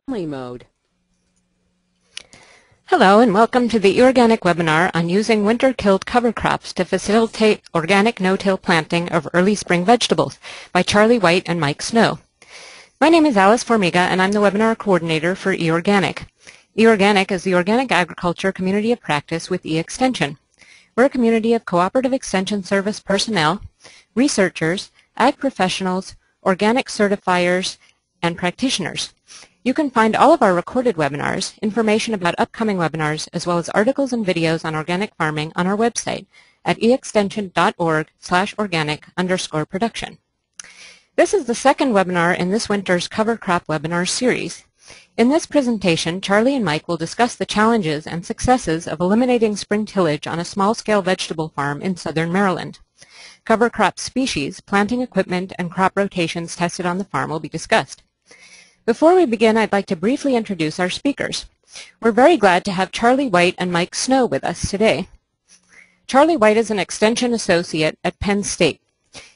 Mode. Hello and welcome to the eOrganic webinar on using winter-killed cover crops to facilitate organic no-till planting of early spring vegetables by Charlie White and Mike Snow. My name is Alice Formiga and I'm the webinar coordinator for eOrganic. eOrganic is the organic agriculture community of practice with eExtension. We're a community of cooperative extension service personnel, researchers, ag professionals, organic certifiers, and practitioners. You can find all of our recorded webinars, information about upcoming webinars, as well as articles and videos on organic farming on our website at eextension.org/organic_production. This is the second webinar in this winter's cover crop webinar series. In this presentation, Charlie and Mike will discuss the challenges and successes of eliminating spring tillage on a small-scale vegetable farm in southern Maryland. Cover crop species, planting equipment, and crop rotations tested on the farm will be discussed. Before we begin, I'd like to briefly introduce our speakers. We're very glad to have Charlie White and Mike Snow with us today. Charlie White is an extension associate at Penn State.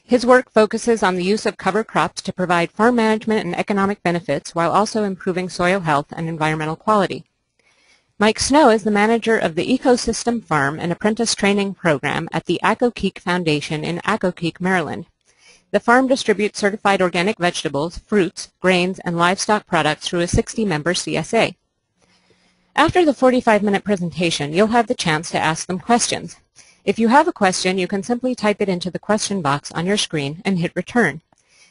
His work focuses on the use of cover crops to provide farm management and economic benefits while also improving soil health and environmental quality. Mike Snow is the manager of the Ecosystem Farm and Apprentice Training Program at the Accokeek Foundation in Accokeek, Maryland. The farm distributes certified organic vegetables, fruits, grains, and livestock products through a 60-member CSA. After the 45-minute presentation, you'll have the chance to ask them questions. If you have a question, you can simply type it into the question box on your screen and hit return.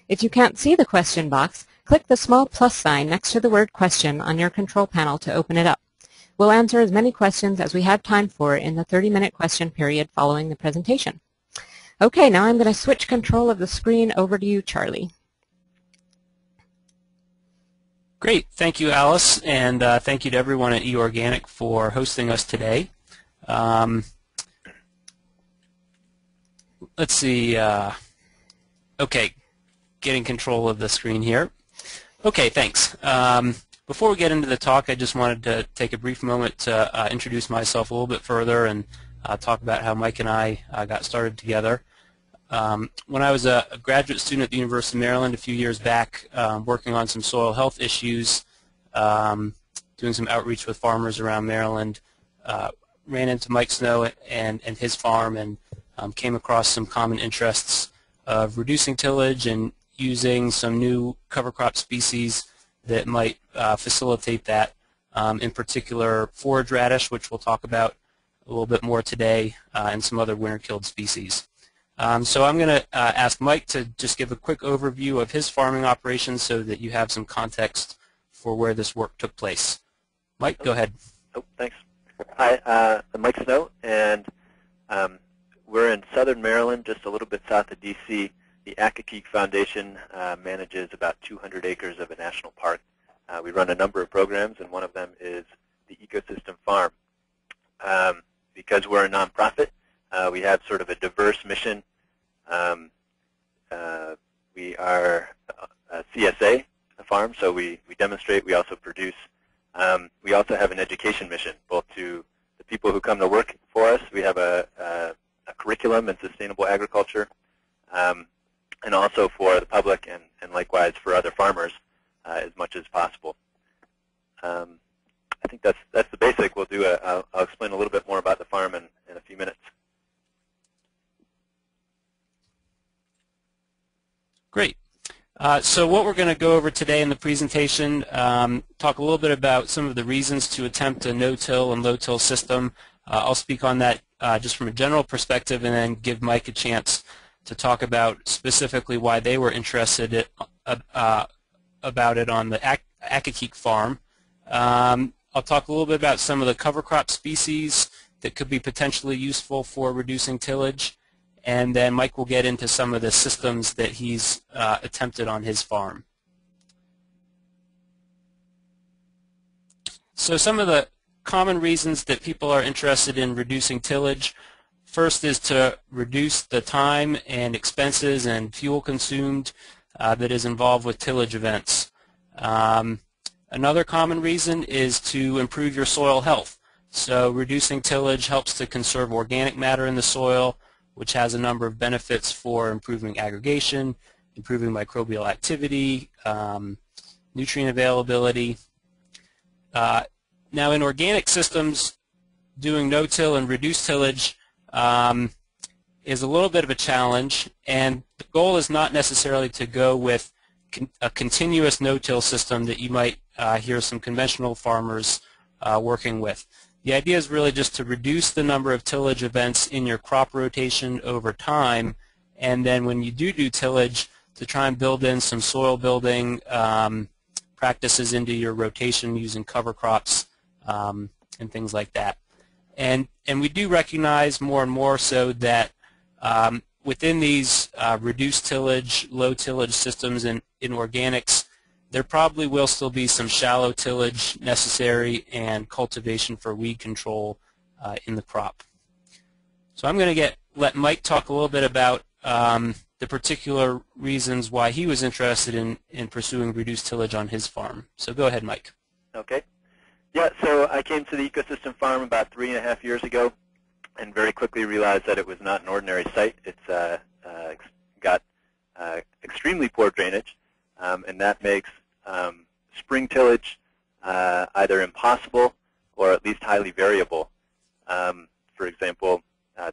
If you can't see the question box, click the small plus sign next to the word question on your control panel to open it up. We'll answer as many questions as we have time for in the 30-minute question period following the presentation. Okay, now I'm going to switch control of the screen over to you, Charlie. Great. Thank you, Alice, and thank you to everyone at eOrganic for hosting us today. Let's see. Okay, getting control of the screen here. Okay, thanks. Before we get into the talk, I just wanted to take a brief moment to introduce myself a little bit further and talk about how Mike and I got started together. When I was a graduate student at the University of Maryland a few years back, working on some soil health issues, doing some outreach with farmers around Maryland, ran into Mike Snow and his farm and came across some common interests of reducing tillage and using some new cover crop species that might facilitate that, in particular forage radish, which we'll talk about a little bit more today, and some other winter-killed species. So I'm going to ask Mike to just give a quick overview of his farming operations so that you have some context for where this work took place. Mike, go ahead. Oh, thanks. Hi, I'm Mike Snow, and we're in southern Maryland, just a little bit south of D.C. The Accokeek Foundation manages about 200 acres of a national park. We run a number of programs, and one of them is the Ecosystem Farm. Because we're a nonprofit, we have sort of a diverse mission. We are a CSA, a farm, so we demonstrate, we also produce. We also have an education mission, both to the people who come to work for us. We have a curriculum in sustainable agriculture, and also for the public and likewise for other farmers as much as possible. I think that's the basic. We'll do I'll explain a little bit more about the farm in a few minutes. Great. So what we're going to go over today in the presentation, talk a little bit about some of the reasons to attempt a no-till and low-till system. I'll speak on that just from a general perspective and then give Mike a chance to talk about specifically why they were interested about it on the Accokeek farm. I'll talk a little bit about some of the cover crop species that could be potentially useful for reducing tillage. And then Mike will get into some of the systems that he's attempted on his farm. So some of the common reasons that people are interested in reducing tillage. First is to reduce the time and expenses and fuel consumed that is involved with tillage events. Another common reason is to improve your soil health. So reducing tillage helps to conserve organic matter in the soil, which has a number of benefits for improving aggregation, improving microbial activity, nutrient availability, Now in organic systems, doing no-till and reduced tillage is a little bit of a challenge, and the goal is not necessarily to go with a continuous no-till system that you might hear some conventional farmers working with. The idea is really just to reduce the number of tillage events in your crop rotation over time, and then when you do tillage, to try and build in some soil building practices into your rotation using cover crops and things like that. And we do recognize more and more so that within these reduced tillage, low tillage systems in organics, there probably will still be some shallow tillage necessary and cultivation for weed control in the crop. So I'm going to let Mike talk a little bit about the particular reasons why he was interested in pursuing reduced tillage on his farm. So go ahead, Mike. Okay. Yeah, so I came to the ecosystem farm about 3.5 years ago and very quickly realized that it was not an ordinary site. It's got extremely poor drainage, and that makes spring tillage either impossible or at least highly variable. For example,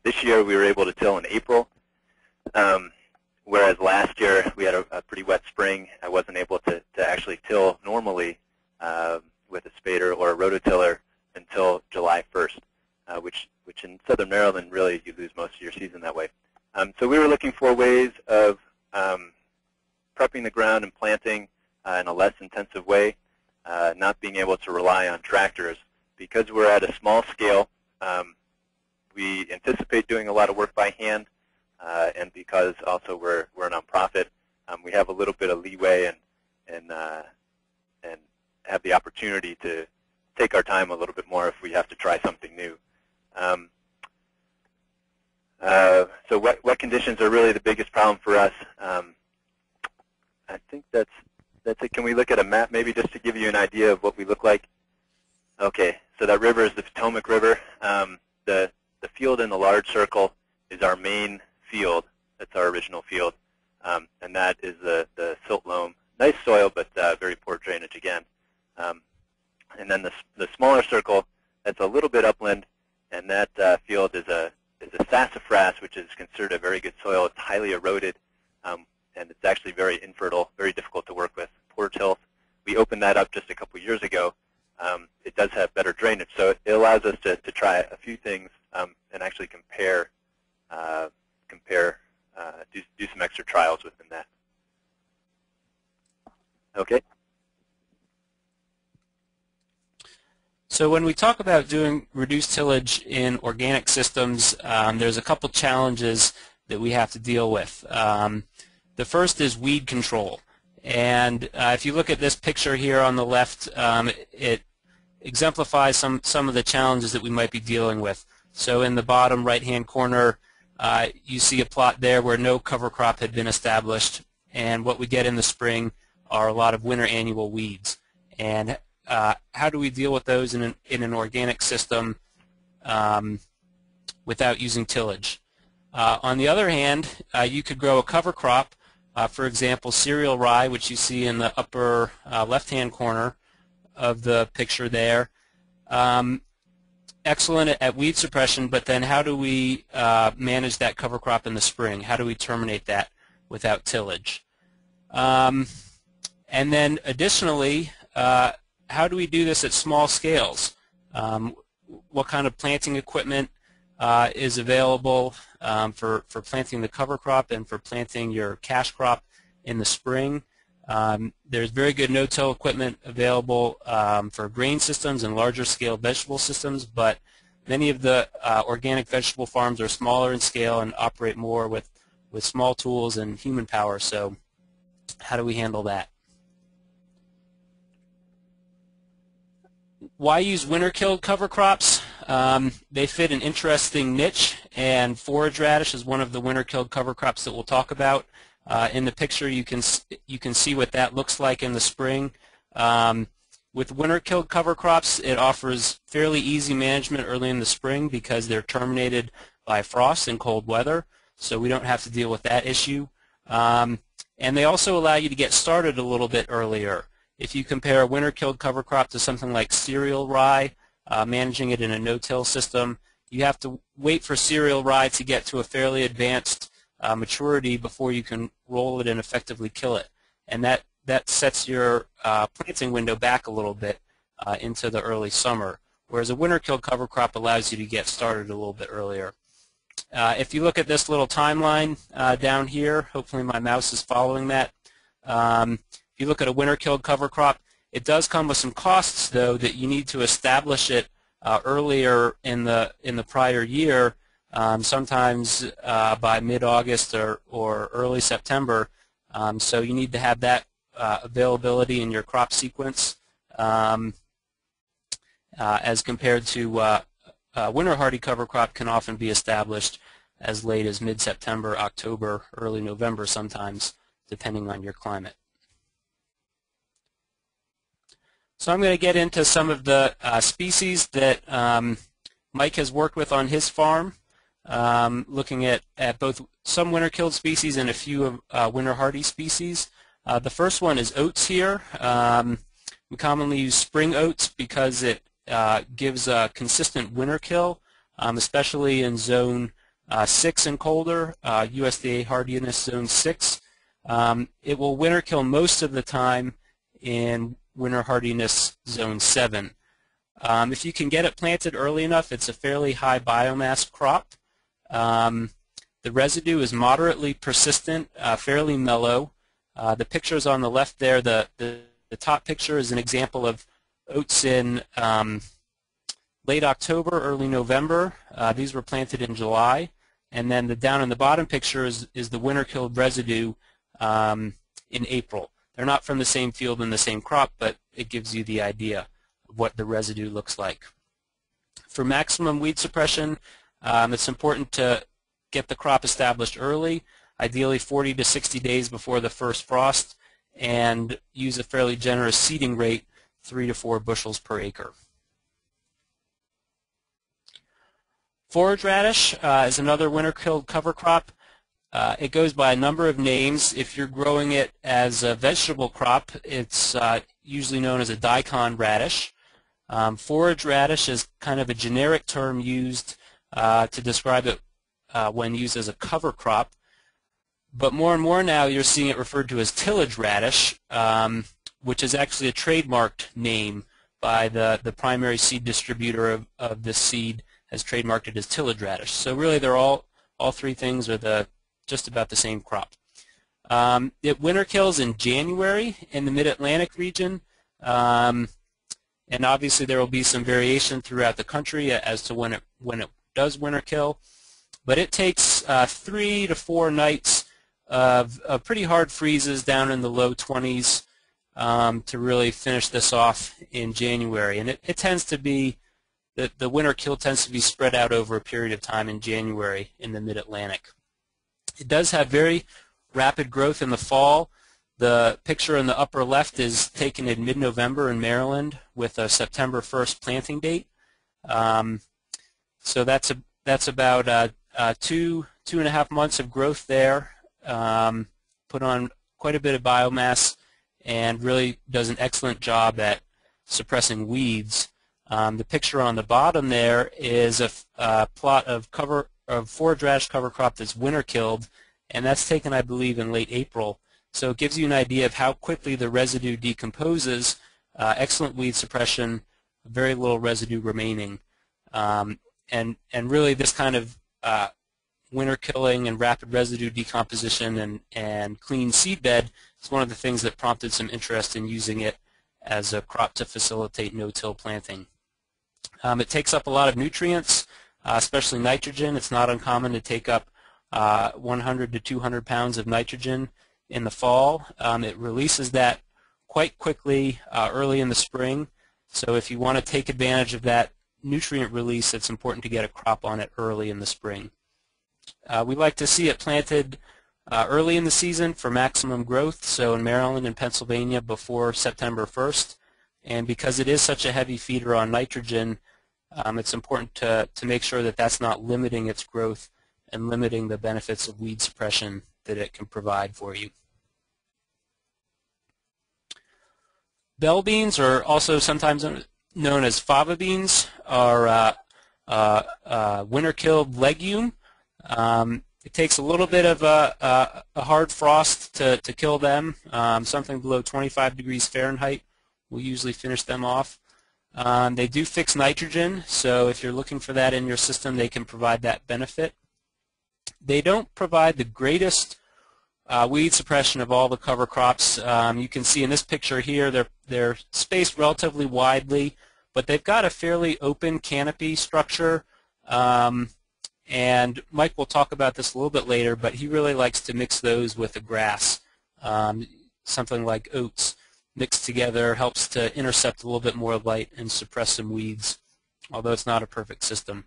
this year we were able to till in April, whereas last year we had a pretty wet spring. I wasn't able to actually till normally with a spader or a rototiller until July 1st, which in southern Maryland really you lose most of your season that way. So we were looking for ways of prepping the ground and planting in a less intensive way, not being able to rely on tractors. Because we're at a small scale, we anticipate doing a lot of work by hand, and because also we're a nonprofit, we have a little bit of leeway and have the opportunity to take our time a little bit more if we have to try something new. So wet conditions are really the biggest problem for us. I think that's it. Can we look at a map maybe just to give you an idea of what we look like? Okay, so that river is the Potomac River. The field in the large circle is our main field. That's our original field. And that is the silt loam. Nice soil, but very poor drainage again. And then the smaller circle, that's a little bit upland, and that field is a sassafras, which is considered a very good soil. It's highly eroded, and it's actually very infertile, very difficult to work with, poor tilth. We opened that up just a couple years ago. It does have better drainage, so it allows us to try a few things and actually do some extra trials within that. Okay. So when we talk about doing reduced tillage in organic systems, there's a couple challenges that we have to deal with. The first is weed control. And if you look at this picture here on the left, it exemplifies some of the challenges that we might be dealing with. So in the bottom right-hand corner, you see a plot there where no cover crop had been established. And what we get in the spring are a lot of winter annual weeds. And how do we deal with those in an organic system without using tillage? On the other hand, you could grow a cover crop, for example, cereal rye, which you see in the upper left-hand corner of the picture there. Excellent at weed suppression, but then how do we manage that cover crop in the spring? How do we terminate that without tillage? And then additionally, how do we do this at small scales? What kind of planting equipment is available for planting the cover crop and for planting your cash crop in the spring? There's very good no-till equipment available for grain systems and larger scale vegetable systems, but many of the organic vegetable farms are smaller in scale and operate more with small tools and human power, so how do we handle that? Why use winter-killed cover crops? They fit an interesting niche, and forage radish is one of the winter-killed cover crops that we'll talk about. In the picture, you can see what that looks like in the spring. With winter-killed cover crops, it offers fairly easy management early in the spring because they're terminated by frost and cold weather, so we don't have to deal with that issue. And they also allow you to get started a little bit earlier. If you compare a winter-killed cover crop to something like cereal rye, managing it in a no-till system, you have to wait for cereal rye to get to a fairly advanced maturity before you can roll it and effectively kill it. And that sets your planting window back a little bit into the early summer, whereas a winter-killed cover crop allows you to get started a little bit earlier. If you look at this little timeline down here, hopefully my mouse is following that. If you look at a winter-killed cover crop, it does come with some costs, though, that you need to establish it earlier in the prior year, sometimes by mid-August or early September. So you need to have that availability in your crop sequence, as compared to Winterhardy cover crop can often be established as late as mid-September, October, early November sometimes, depending on your climate. So I'm going to get into some of the species that Mike has worked with on his farm, looking at both some winter-killed species and a few winter-hardy species. The first one is oats here. We commonly use spring oats because it gives a consistent winter kill, especially in zone 6 and colder, USDA hardiness zone 6. It will winter kill most of the time in winter hardiness zone 7. If you can get it planted early enough, it's a fairly high biomass crop. The residue is moderately persistent, fairly mellow. The pictures on the left there, the top picture is an example of oats in late October, early November. These were planted in July. And then down in the bottom picture is the winter-killed residue in April. They're not from the same field and the same crop, but it gives you the idea of what the residue looks like. For maximum weed suppression, it's important to get the crop established early, ideally 40 to 60 days before the first frost, and use a fairly generous seeding rate, 3 to 4 bushels per acre. Forage radish is another winter-killed cover crop. It goes by a number of names. If you're growing it as a vegetable crop, it's usually known as a Daikon radish. Forage radish is kind of a generic term used to describe it when used as a cover crop. But more and more now you're seeing it referred to as tillage radish, which is actually a trademarked name by the primary seed distributor of this seed, has trademarked it as tillage radish. So really they're all three things are just about the same crop. It winter kills in January in the Mid-Atlantic region, and obviously there will be some variation throughout the country as to when it does winter kill. But it takes 3 to 4 nights of pretty hard freezes down in the low 20s to really finish this off in January. And it tends to be, the winter kill tends to be spread out over a period of time in January in the Mid-Atlantic. It does have very rapid growth in the fall. The picture in the upper left is taken in mid-November in Maryland with a September 1st planting date. So that's about 2.5 months of growth there. Put on quite a bit of biomass and really does an excellent job at suppressing weeds. The picture on the bottom there is a plot of forage radish cover crop that's winter killed, and that's taken, I believe, in late April. So it gives you an idea of how quickly the residue decomposes. Excellent weed suppression, very little residue remaining, and really this kind of winter killing and rapid residue decomposition and clean seedbed is one of the things that prompted some interest in using it as a crop to facilitate no-till planting. It takes up a lot of nutrients, especially nitrogen. It's not uncommon to take up 100 to 200 pounds of nitrogen in the fall. It releases that quite quickly early in the spring. So if you want to take advantage of that nutrient release, it's important to get a crop on it early in the spring. We like to see it planted early in the season for maximum growth, so in Maryland and Pennsylvania before September 1st. And because it is such a heavy feeder on nitrogen, it's important to make sure that that's not limiting its growth and limiting the benefits of weed suppression that it can provide for you. Bell beans, or also sometimes known as fava beans, are winter-killed legume. It takes a little bit of a hard frost to kill them. Something below 25 degrees Fahrenheit will usually finish them off. They do fix nitrogen, so if you're looking for that in your system, they can provide that benefit. They don't provide the greatest weed suppression of all the cover crops. You can see in this picture here they're spaced relatively widely, but they've got a fairly open canopy structure. And Mike will talk about this a little bit later, but he really likes to mix those with the grass. Something like oats mixed together helps to intercept a little bit more light and suppress some weeds, although it's not a perfect system.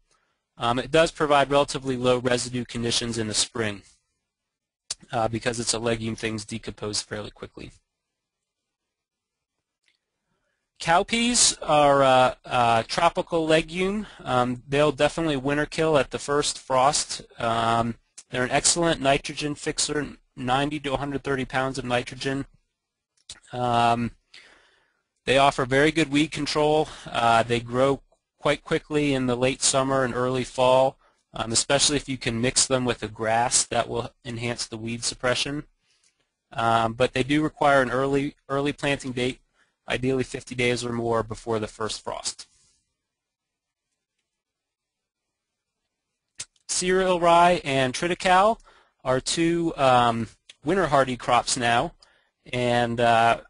It does provide relatively low residue conditions in the spring because it's a legume, things decompose fairly quickly. Cowpeas are a tropical legume. They'll definitely winter kill at the first frost. They're an excellent nitrogen fixer, 90 to 130 pounds of nitrogen. They offer very good weed control. They grow quite quickly in the late summer and early fall, especially if you can mix them with the grass. That will enhance the weed suppression. But they do require an early planting date, ideally 50 days or more before the first frost. Cereal rye and triticale are two winter-hardy crops now, and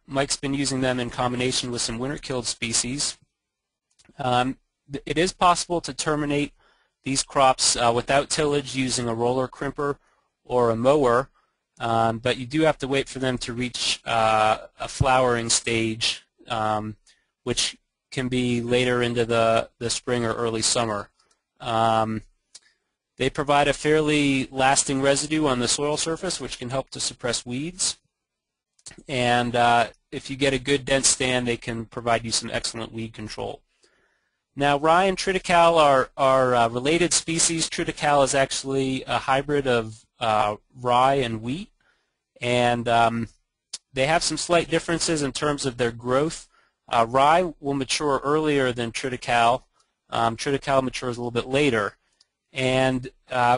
Mike's been using them in combination with some winter-killed species. It is possible to terminate these crops without tillage using a roller crimper or a mower, but you do have to wait for them to reach a flowering stage, which can be later into the spring or early summer. They provide a fairly lasting residue on the soil surface, which can help to suppress weeds. And if you get a good dense stand, they can provide you some excellent weed control. Now, rye and triticale are related species. Triticale is actually a hybrid of rye and wheat, and they have some slight differences in terms of their growth. Rye will mature earlier than triticale. Triticale matures a little bit later. And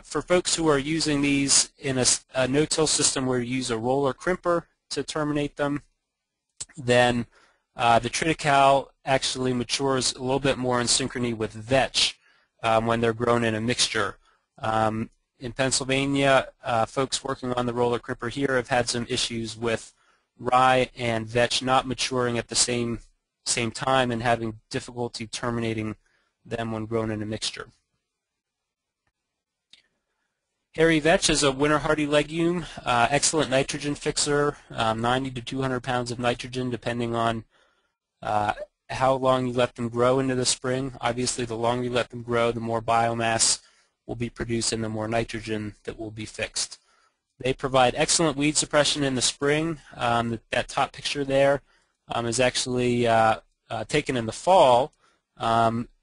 for folks who are using these in a no-till system where you use a roller crimper to terminate them, then the triticale actually matures a little bit more in synchrony with vetch when they're grown in a mixture. In Pennsylvania, folks working on the roller crimper here have had some issues with rye and vetch not maturing at the same time and having difficulty terminating them when grown in a mixture. Hairy vetch is a winter-hardy legume, excellent nitrogen fixer, 90 to 200 pounds of nitrogen depending on how long you let them grow into the spring. Obviously, the longer you let them grow, the more biomass will be produced and the more nitrogen that will be fixed. They provide excellent weed suppression in the spring. That top picture there is actually taken in the fall,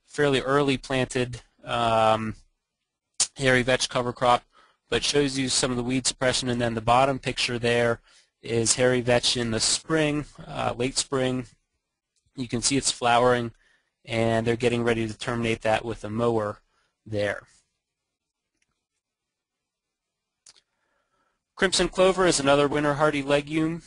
fairly early planted hairy vetch cover crop, but shows you some of the weed suppression. And then the bottom picture there is hairy vetch in the spring, late spring. You can see it's flowering, and they're getting ready to terminate that with a mower there. Crimson clover is another winter-hardy legume.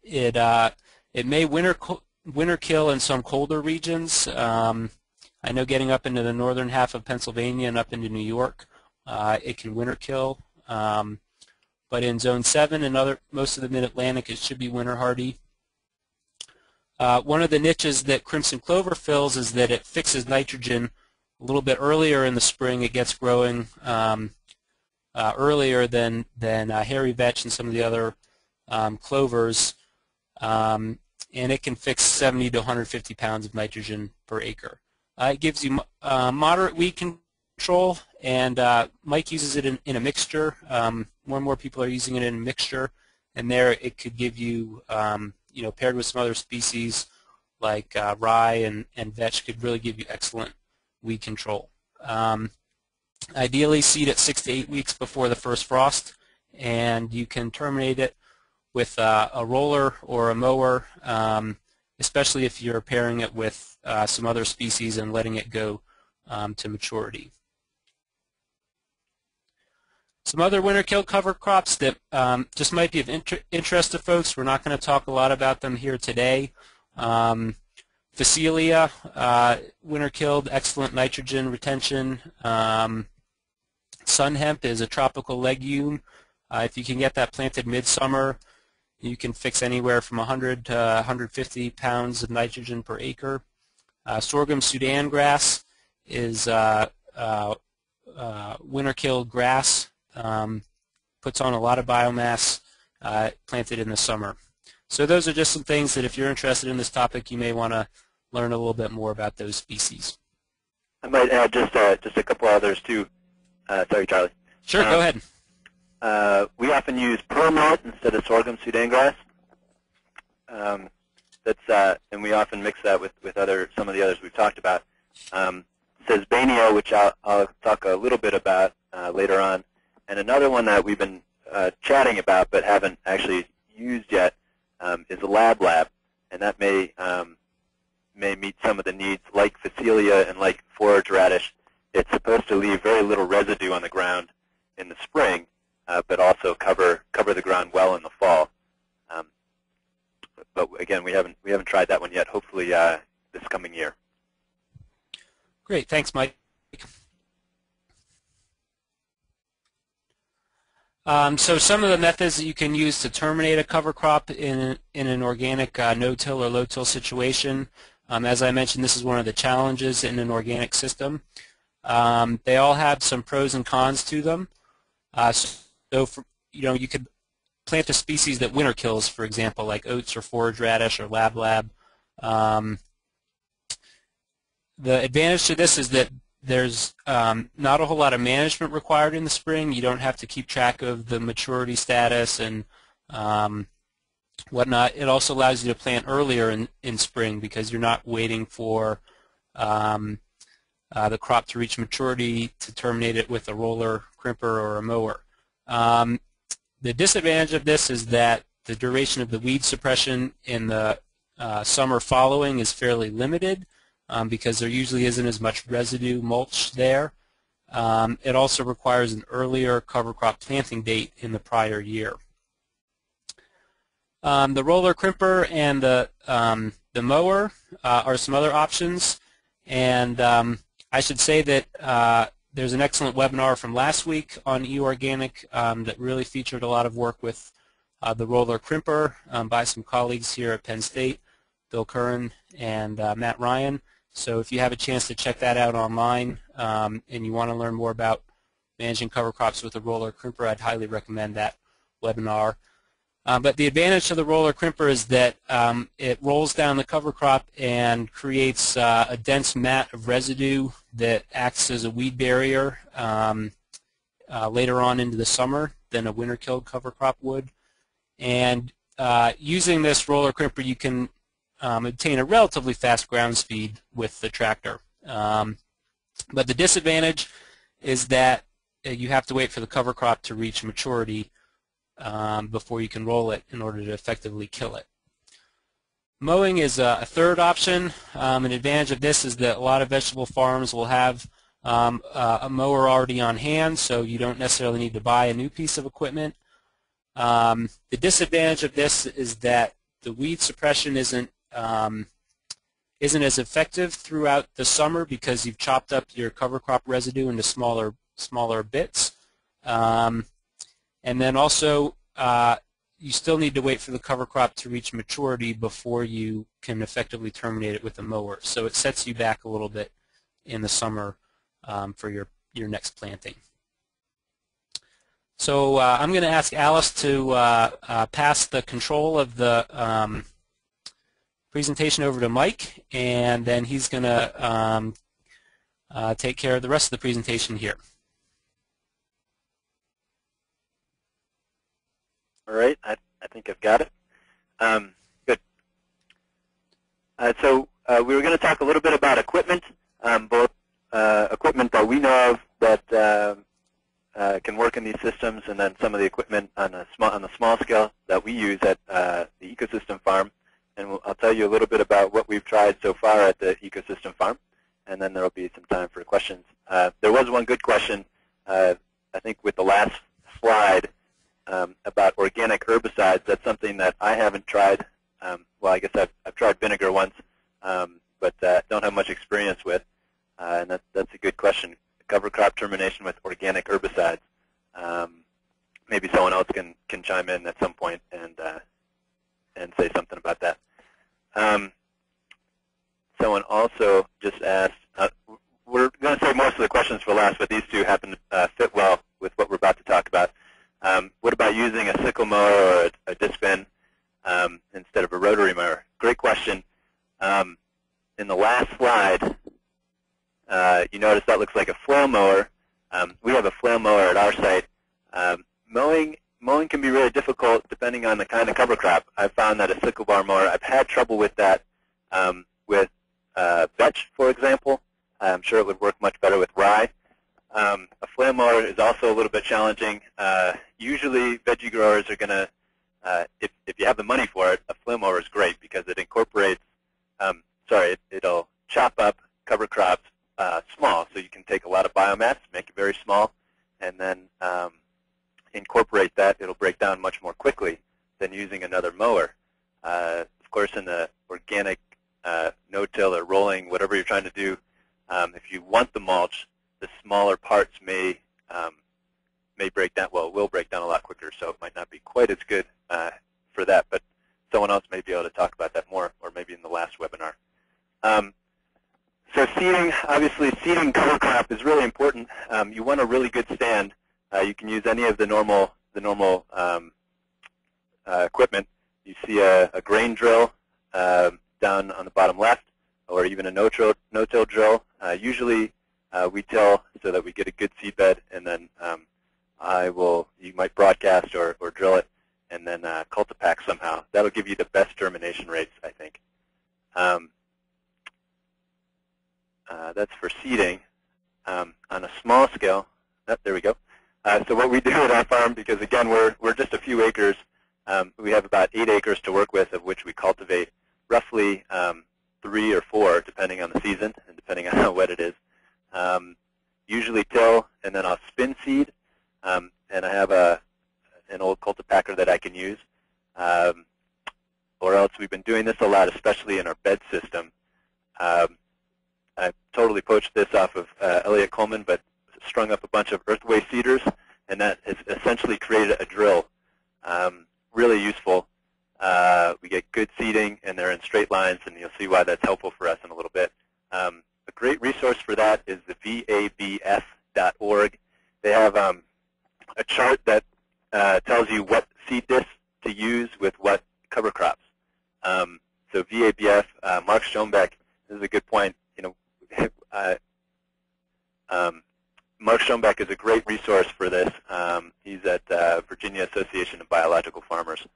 It may winter kill in some colder regions. I know getting up into the northern half of Pennsylvania and up into New York, it can winter kill. But in Zone 7 and most of the Mid-Atlantic, it should be winter hardy. One of the niches that crimson clover fills is that it fixes nitrogen a little bit earlier in the spring. It gets growing earlier than hairy vetch and some of the other clovers, and it can fix 70 to 150 pounds of nitrogen per acre. It gives you moderate weed control, and Mike uses it in a mixture. More and more people are using it in a mixture, and there it could give you, paired with some other species like rye and vetch, could really give you excellent weed control. Ideally, seed at 6 to 8 weeks before the first frost, and you can terminate it with a roller or a mower, especially if you're pairing it with some other species and letting it go to maturity. Some other winter-killed cover crops that just might be of interest to folks. We're not going to talk a lot about them here today. Phacelia, winter-killed, excellent nitrogen retention. Sun hemp is a tropical legume. If you can get that planted midsummer, you can fix anywhere from 100 to 150 pounds of nitrogen per acre. Sorghum Sudan grass is winter-killed grass. Puts on a lot of biomass planted in the summer. So those are just some things that if you're interested in this topic, you may want to learn a little bit more about those species. I might add just a couple others too. Sorry, Charlie. Sure, go ahead. We often use pearl millet instead of sorghum Sudan grass. And we often mix that with some of the others we've talked about. Sesbania, which I'll talk a little bit about later on, and another one that we've been chatting about but haven't actually used yet is a lab, and that may meet some of the needs like Phacelia and like forage radish. It's supposed to leave very little residue on the ground in the spring, but also cover the ground well in the fall. But again, we haven't tried that one yet. Hopefully this coming year. Great, thanks, Mike. So some of the methods that you can use to terminate a cover crop in an organic no-till or low-till situation. As I mentioned, this is one of the challenges in an organic system. They all have some pros and cons to them. So you could plant a species that winter kills, for example, like oats or forage radish or lab. The advantage to this is that there's not a whole lot of management required in the spring. You don't have to keep track of the maturity status and whatnot. It also allows you to plant earlier in spring because you're not waiting for the crop to reach maturity to terminate it with a roller, crimper, or a mower. The disadvantage of this is that the duration of the weed suppression in the summer following is fairly limited. Because there usually isn't as much residue mulch there. It also requires an earlier cover crop planting date in the prior year. The roller crimper and the mower are some other options, and I should say that there's an excellent webinar from last week on eOrganic that really featured a lot of work with the roller crimper by some colleagues here at Penn State, Bill Curran and Matt Ryan. So if you have a chance to check that out online and you want to learn more about managing cover crops with a roller crimper, I'd highly recommend that webinar. But the advantage to the roller crimper is that it rolls down the cover crop and creates a dense mat of residue that acts as a weed barrier later on into the summer than a winter-killed cover crop would. And using this roller crimper, you can obtain a relatively fast ground speed with the tractor. But the disadvantage is that you have to wait for the cover crop to reach maturity before you can roll it in order to effectively kill it. Mowing is a third option. An advantage of this is that a lot of vegetable farms will have a mower already on hand, so you don't necessarily need to buy a new piece of equipment. The disadvantage of this is that the weed suppression isn't as effective throughout the summer because you've chopped up your cover crop residue into smaller bits. And then also you still need to wait for the cover crop to reach maturity before you can effectively terminate it with a mower. So it sets you back a little bit in the summer for your next planting. So I'm going to ask Alice to pass the control of the presentation over to Mike, and then he's going to take care of the rest of the presentation here. All right, I think I've got it. Good. So we were going to talk a little bit about equipment, both equipment that we know of that can work in these systems, and then some of the equipment on the small scale that we use at the ecosystem farm. And I'll tell you a little bit about what we've tried so far at the ecosystem farm, and then there will be some time for questions. There was one good question, I think, with the last slide about organic herbicides. That's something that I haven't tried. Well, I guess I've tried vinegar once, but don't have much experience with. And that's a good question. Cover crop termination with organic herbicides. Maybe someone else can chime in at some point and say something about that. Someone also just asked, we're going to save most of the questions for last, but these two happen to fit well with what we're about to talk about. What about using a sickle mower or a disc bin instead of a rotary mower? Great question. In the last slide, you notice that looks like a flail mower. We have a flail mower at our site. Mowing can be really difficult depending on the kind of cover crop. I've found that a sickle bar mower, I've had trouble with that with Vetch, for example. I'm sure it would work much better with Rye. A flail mower is also a little bit challenging. Usually veggie growers are going to, if you have the money for it, a flail mower is great because it incorporates, it'll chop up cover crops small, so you can take a lot of biomass, make it very small, and then incorporate that. It'll break down much more quickly than using another mower. Of course, in the organic no-till or rolling, whatever you're trying to do, if you want the mulch, the smaller parts may break down. Well, it will break down a lot quicker, so it might not be quite as good for that. But someone else may be able to talk about that more, or maybe in the last webinar. So seeding, obviously, seeding cover crop is really important. You want a really good stand. You can use any of the normal equipment. You see a grain drill down on the bottom left, or even a no-till drill. Usually we till so that we get a good seed bed, and then you might broadcast or drill it, and then cultipack somehow. That'll give you the best germination rates, I think. That's for seeding. On a small scale, there we go. So what we do at our farm, because again we're just a few acres, we have about 8 acres to work with, of which we cultivate roughly 3 or 4, depending on the season and depending on how wet it is. Usually till, and then I'll spin seed, and I have an old cultipacker that I can use. Or else we've been doing this a lot, especially in our bed system. I totally poached this off of Elliot Coleman, but strung up a bunch of earthway seeders, and that has essentially created a drill. Really useful. We get good seeding, and they're in straight lines, and you'll see why that's helpful for us in a little bit. A great resource for that is the vabf.org. They have a chart that tells you what seed discs to use with what cover crops. So VABF, Mark Schoenbeck, this is a good point. Mark Schoenbeck is a great resource for this. He's at Virginia Association of Biological Farmers.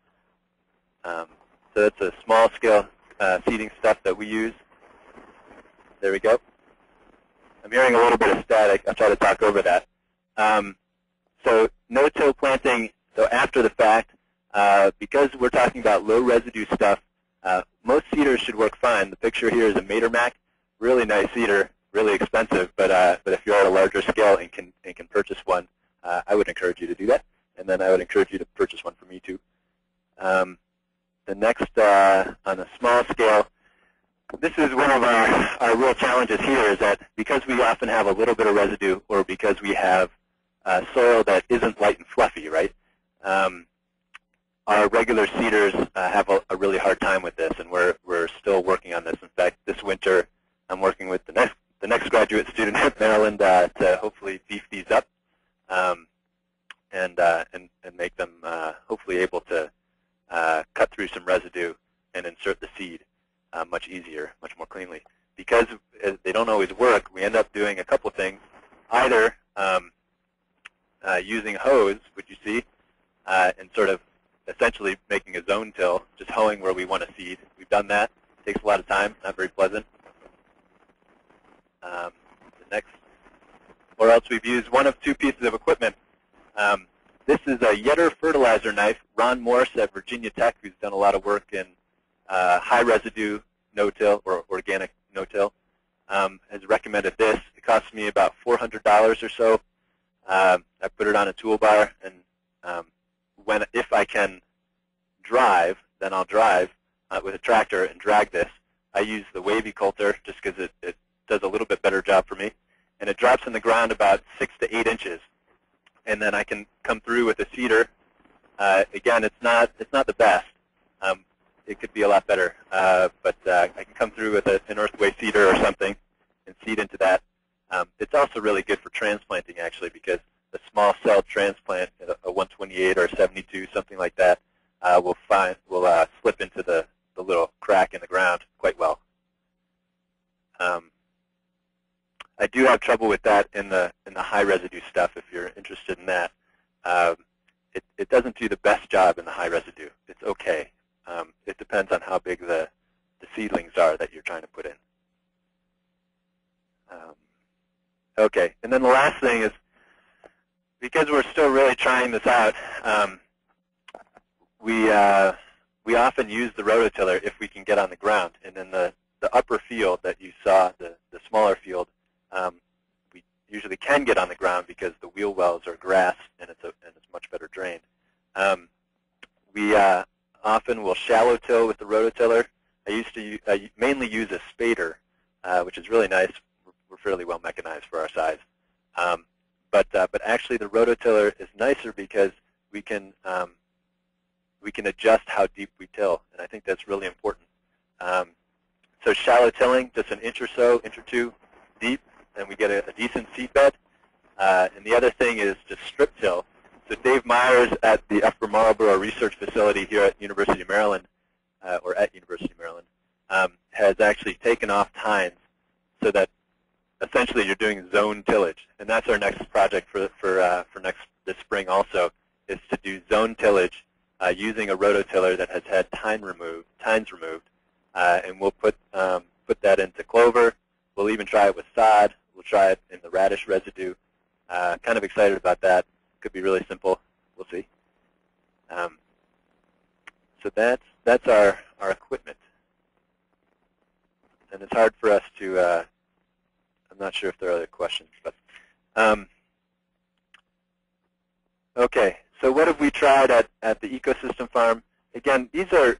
So that's a small-scale seeding stuff that we use. There we go. I'm hearing a little bit of static. I'll try to talk over that. So no-till planting, so after the fact, because we're talking about low-residue stuff, most seeders should work fine. The picture here is a Matermac, really nice seeder, really expensive, but if you're at a larger scale and can purchase one, I would encourage you to do that, and then I would encourage you to purchase one from me too. The next, on a small scale, this is one of our real challenges here, is that because we often have a little bit of residue, or because we have soil that isn't light and fluffy, right? Our regular seeders have a really hard time with this, and we're still working on this. In fact, this winter, I'm working with the next graduate student at Maryland to hopefully beef these up and make them hopefully able to cut through some residue and insert the seed much easier, much more cleanly. Because they don't always work, we end up doing a couple things. Either using hose, which you see, and sort of essentially making a zone till, just hoeing where we want to seed. We've done that. It takes a lot of time, not very pleasant. The next, or else we've used one of two pieces of equipment. This is a Yetter fertilizer knife. Ron Morse at Virginia Tech, who's done a lot of work in high residue no-till or organic no-till, has recommended this. It costs me about $400 or so. I put it on a toolbar, and if I can drive, then I'll drive with a tractor and drag this. I use the wavy coulter just because it does a little bit better job for me. And it drops in the ground about 6 to 8 inches. And then I can come through with a seeder. Again, it's not the best. It could be a lot better. But I can come through with an earthway seeder or something and seed into that. It's also really good for transplanting, actually, because the small cell transplant, a 128 or a 72, something like that, will slip into the little crack in the ground quite well. I do have trouble with that in the high residue stuff. If you're interested in that, it doesn't do the best job in the high residue. It's okay. It depends on how big the seedlings are that you're trying to put in. Okay, and then the last thing is, because we're still really trying this out, we often use the rototiller if we can get on the ground. And in the upper field that you saw, the smaller field, we usually can get on the ground because the wheel wells are grass and it's much better drained. We often will shallow till with the rototiller. I mainly use a spader, which is really nice. We're fairly well mechanized for our size. But actually the rototiller is nicer because we can adjust how deep we till, and I think that's really important. So shallow tilling, just an inch or so, inch or two deep, and we get a decent seed bed. And the other thing is just strip till. So Dave Myers at the Upper Marlboro Research Facility here at University of Maryland, or at University of Maryland, has actually taken off tines so that essentially you're doing zone tillage. And that's our next project for this spring also, is to do zone tillage using a rototiller that has had tines removed, and we'll put that into Clover. We'll even try it with sod. We'll try it in the radish residue. Kind of excited about that. Could be really simple. We'll see. So that's our equipment, and it's hard for us to. I'm not sure if there are other questions, but okay. So what have we tried at the ecosystem farm? Again, these are,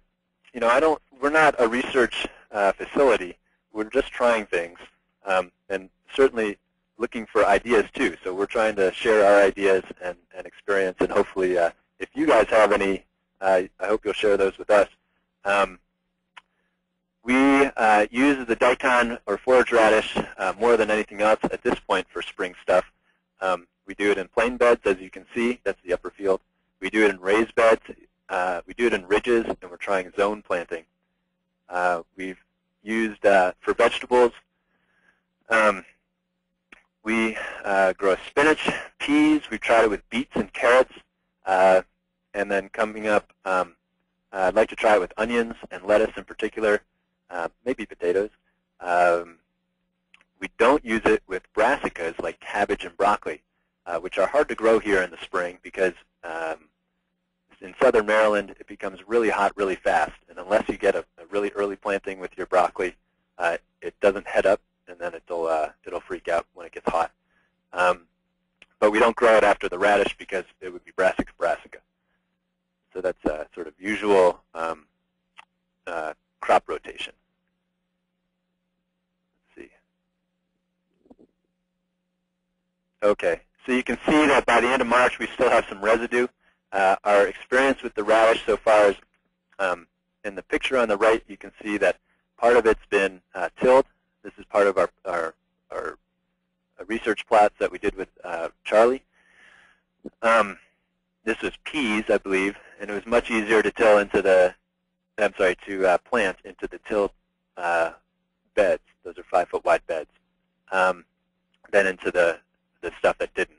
we're not a research facility. We're just trying things, and certainly looking for ideas too. So we're trying to share our ideas and experience, and hopefully, if you guys have any, I hope you'll share those with us. We use the Daikon or forage radish more than anything else at this point for spring stuff. We do it in plain beds, as you can see. That's the upper field. We do it in raised beds. We do it in ridges, and we're trying zone planting. We've used, for vegetables, we grow spinach, peas. We've tried it with beets and carrots. And then coming up, I'd like to try it with onions and lettuce in particular, maybe potatoes. We don't use it with brassicas like cabbage and broccoli, which are hard to grow here in the spring because in southern Maryland it becomes really hot really fast. And unless you get a really early planting with your broccoli, it doesn't head up, and then it'll freak out when it gets hot. But we don't grow it after the radish because it would be brassica. So that's a sort of usual crop rotation. Let's see. Okay, so you can see that by the end of March we still have some residue. Our experience with the radish so far is, in the picture on the right, you can see that part of it's been tilled. This is part of our research plots that we did with Charlie. This was peas, I believe, and it was much easier to till into the, plant into the tilled beds. Those are 5-foot wide beds. Than into the stuff that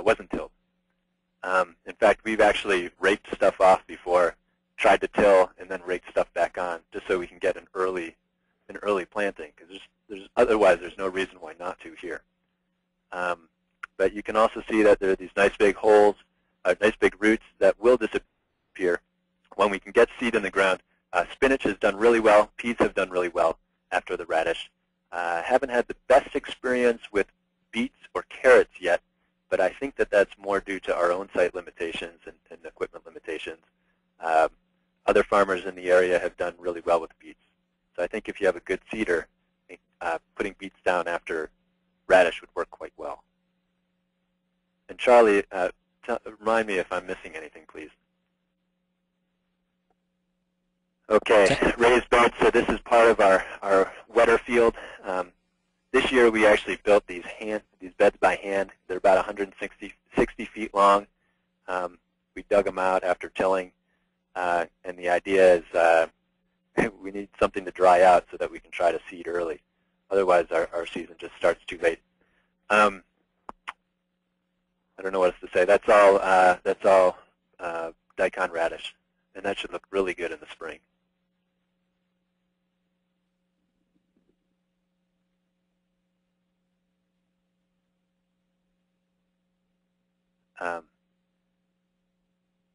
wasn't tilled. In fact, we've actually raked stuff off before, tried to till, and then raked stuff back on, just so we can get an early planting, because otherwise there's no reason why not to here. but you can also see that there are these nice big holes, nice big roots that will disappear when we can get seed in the ground. Spinach has done really well. Peas have done really well after the radish. Haven't had the best experience with beets or carrots yet, but I think that that's more due to our own site limitations and equipment limitations. Other farmers in the area have done really well with beets. So I think if you have a good seeder, putting beets down after radish would work quite well. And Charlie, remind me if I'm missing anything, please. Okay, raised beds. So this is part of our wetter field. This year we actually built these beds by hand. They're about 160 feet long. We dug them out after tilling, and the idea is we need something to dry out so that we can try to seed early. Otherwise, our season just starts too late. I don't know what else to say. That's all Daikon radish, and that should look really good in the spring.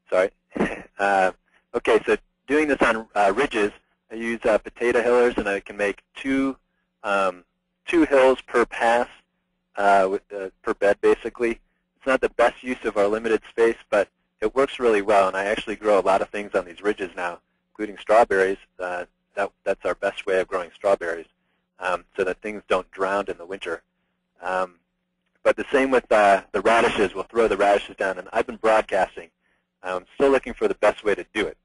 Sorry. Okay, so doing this on ridges, I use potato hillers, and I can make two hills per pass, per bed, basically. It's not the best use of our limited space, but it works really well, and I actually grow a lot of things on these ridges now, including strawberries. That's our best way of growing strawberries, so that things don't drown in the winter. But the same with the radishes. We'll throw the radishes down, and I've been broadcasting. I'm still looking for the best way to do it,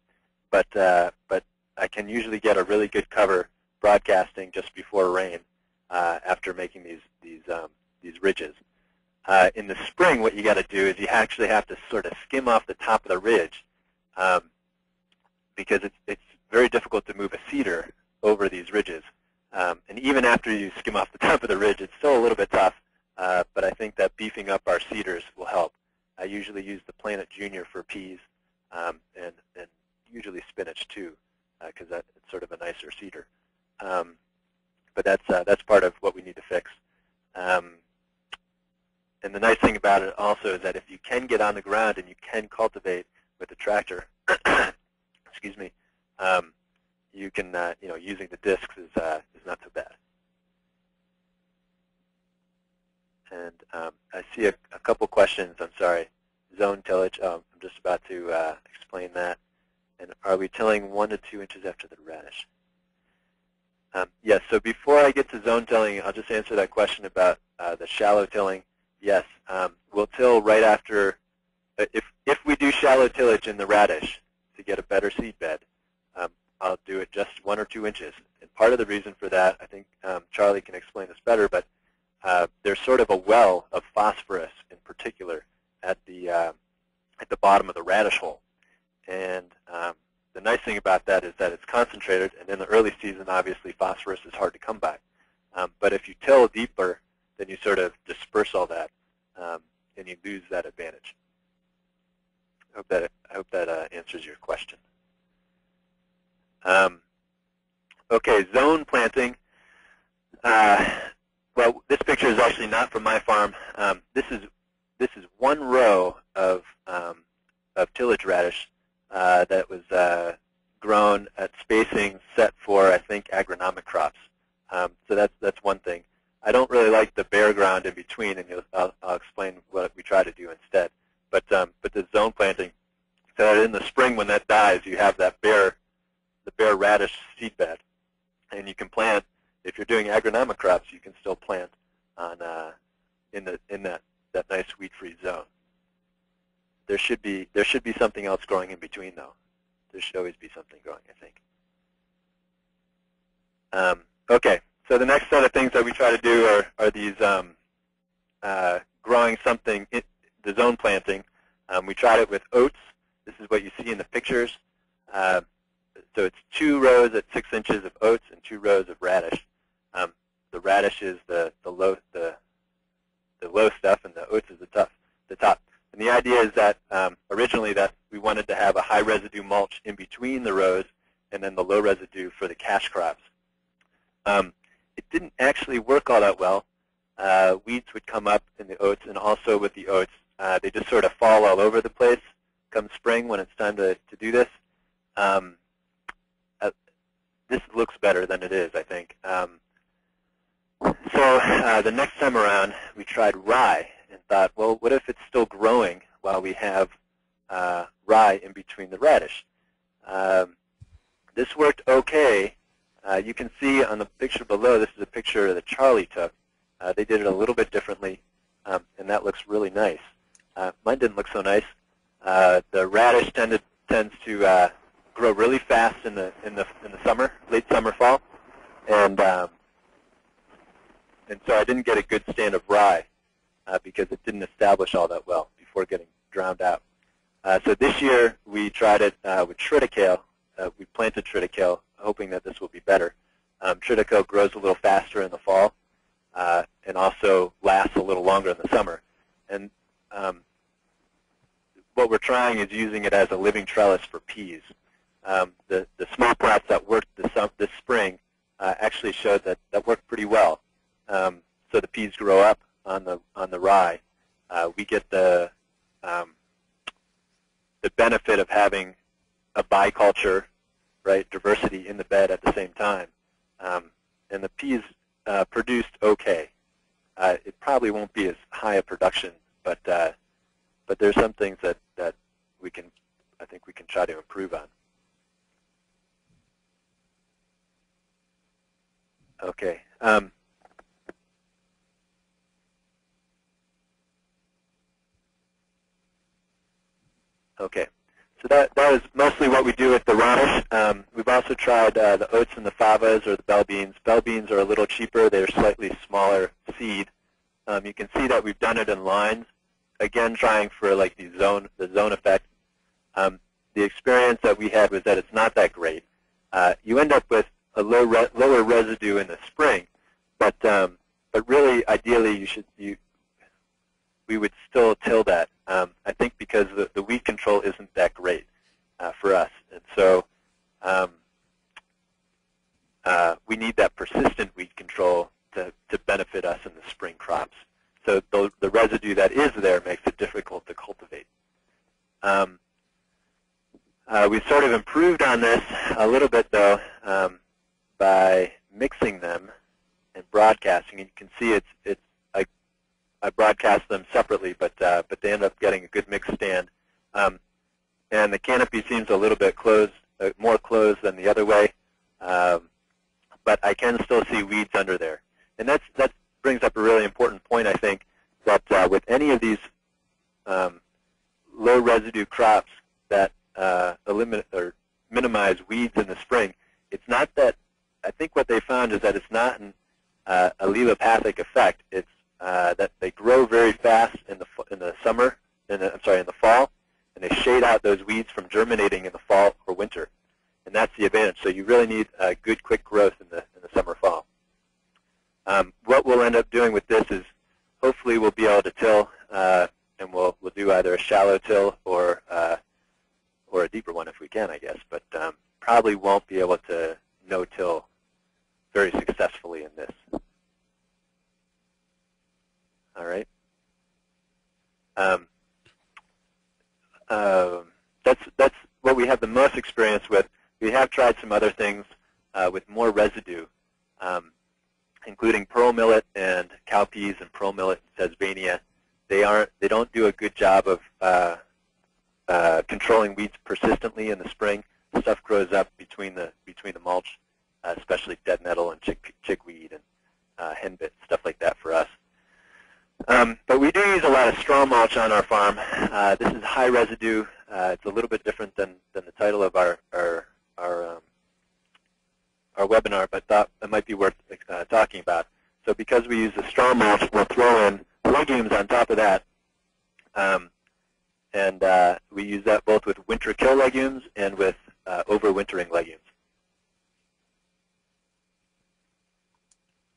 but I can usually get a really good cover broadcasting just before rain after making these ridges. In the spring, what you got to do is you actually have to sort of skim off the top of the ridge because it's very difficult to move a seeder over these ridges. And even after you skim off the top of the ridge, it's still a little bit tough. But I think that beefing up our seeders will help. I usually use the Planet Junior for peas and usually spinach too, because it's sort of a nicer seeder. But that's part of what we need to fix. And the nice thing about it also is that if you can get on the ground and you can cultivate with the tractor, excuse me, you can using the discs is not so bad. And I see a couple questions. I'm sorry. Zone tillage. I'm just about to explain that. And are we tilling 1 to 2 inches after the radish? Yes. So before I get to zone tilling, I'll just answer that question about the shallow tilling. Yes. We'll till right after. If we do shallow tillage in the radish to get a better seed bed, I'll do it just 1 or 2 inches. And part of the reason for that, I think Charlie can explain this better, but there's sort of a well of phosphorus in particular at the bottom of the radish hole. And the nice thing about that is that it's concentrated, and in the early season, obviously, phosphorus is hard to come by. But if you till deeper, then you sort of disperse all that, and you lose that advantage. I hope that answers your question. Okay, zone planting. Well, this picture is actually not from my farm. This is one row of tillage radish that was grown at spacing set for, I think, agronomic crops. So that's one thing. I don't really like the bare ground in between, and I'll explain what we try to do instead. But the zone planting, so that in the spring when that dies, you have that the bare radish seed bed, and you can plant. If you're doing agronomic crops, you can still plant on in that nice weed-free zone. There should be something else growing in between, though. There should always be something growing, I think. Okay, so the next set of things that we try to do are these growing something, the zone planting. We tried it with oats. This is what you see in the pictures. So it's 2 rows at 6 inches of oats and 2 rows of radish. The radish is the low stuff, and the oats is the top. And the idea is that originally that we wanted to have a high residue mulch in between the rows, and then the low residue for the cash crops. It didn't actually work all that well. weeds would come up in the oats, and also with the oats, they just sort of fall all over the place come spring when it's time to do this. This looks better than it is, I think. So the next time around, we tried rye and thought, well, what if it's still growing while we have rye in between the radish? This worked okay. You can see on the picture below, this is a picture that Charlie took. They did it a little bit differently, and that looks really nice. Mine didn't look so nice. The radish tends to grow really fast in the summer, late summer, fall, and so I didn't get a good stand of rye because it didn't establish all that well before getting drowned out. So this year we tried it with triticale. We planted triticale, hoping that this will be better. Triticale grows a little faster in the fall and also lasts a little longer in the summer. And what we're trying is using it as a living trellis for peas. The small plots that worked this spring actually showed that worked pretty well. So the peas grow up on the rye. We get the benefit of having a biculture, right, diversity in the bed at the same time. And the peas produced okay. It probably won't be as high a production, but there's some things that I think we can try to improve on. Okay. Okay. So that was mostly what we do with the radish. We've also tried the oats and the favas or the bell beans. Bell beans are a little cheaper. They're slightly smaller seed. You can see that we've done it in lines. Again, trying for like the zone effect. The experience that we had was that it's not that great. You end up with a lower residue in the spring, but really, ideally, we would still till that. I think because the weed control isn't that great for us, and so we need that persistent weed control to benefit us in the spring crops. So the residue that is there makes it difficult to cultivate. We sort of improved on this a little bit, though, by mixing them and broadcasting. And you can see I broadcast them separately, but they end up getting a good mix stand. And the canopy seems a little bit closed, more closed than the other way, but I can still see weeds under there. And that brings up a really important point, I think, that with any of these low residue crops that eliminate or minimize weeds in the spring, it's not that. I think what they found is that it's not a allelopathic effect. It's that they grow very fast in the summer, in the fall, and they shade out those weeds from germinating in the fall or winter, and that's the advantage. So you really need a good, quick growth in the summer, fall. What we'll end up doing with this is hopefully we'll be able to till, and we'll do either a shallow till or a deeper one if we can, I guess. But probably won't be able to no-till very successfully in this. All right. That's what we have the most experience with. We have tried some other things with more residue, including pearl millet and cowpeas and pearl millet and Sesbania. They don't do a good job of controlling weeds persistently in the spring. Stuff grows up between the mulch, especially dead nettle and chickweed and henbit, stuff like that for us. But we do use a lot of straw mulch on our farm. This is high residue. It's a little bit different than the title of our webinar, but thought it might be worth talking about. So because we use the straw mulch, we'll throw in legumes on top of that. And we use that both with winter-kill legumes and with overwintering legumes.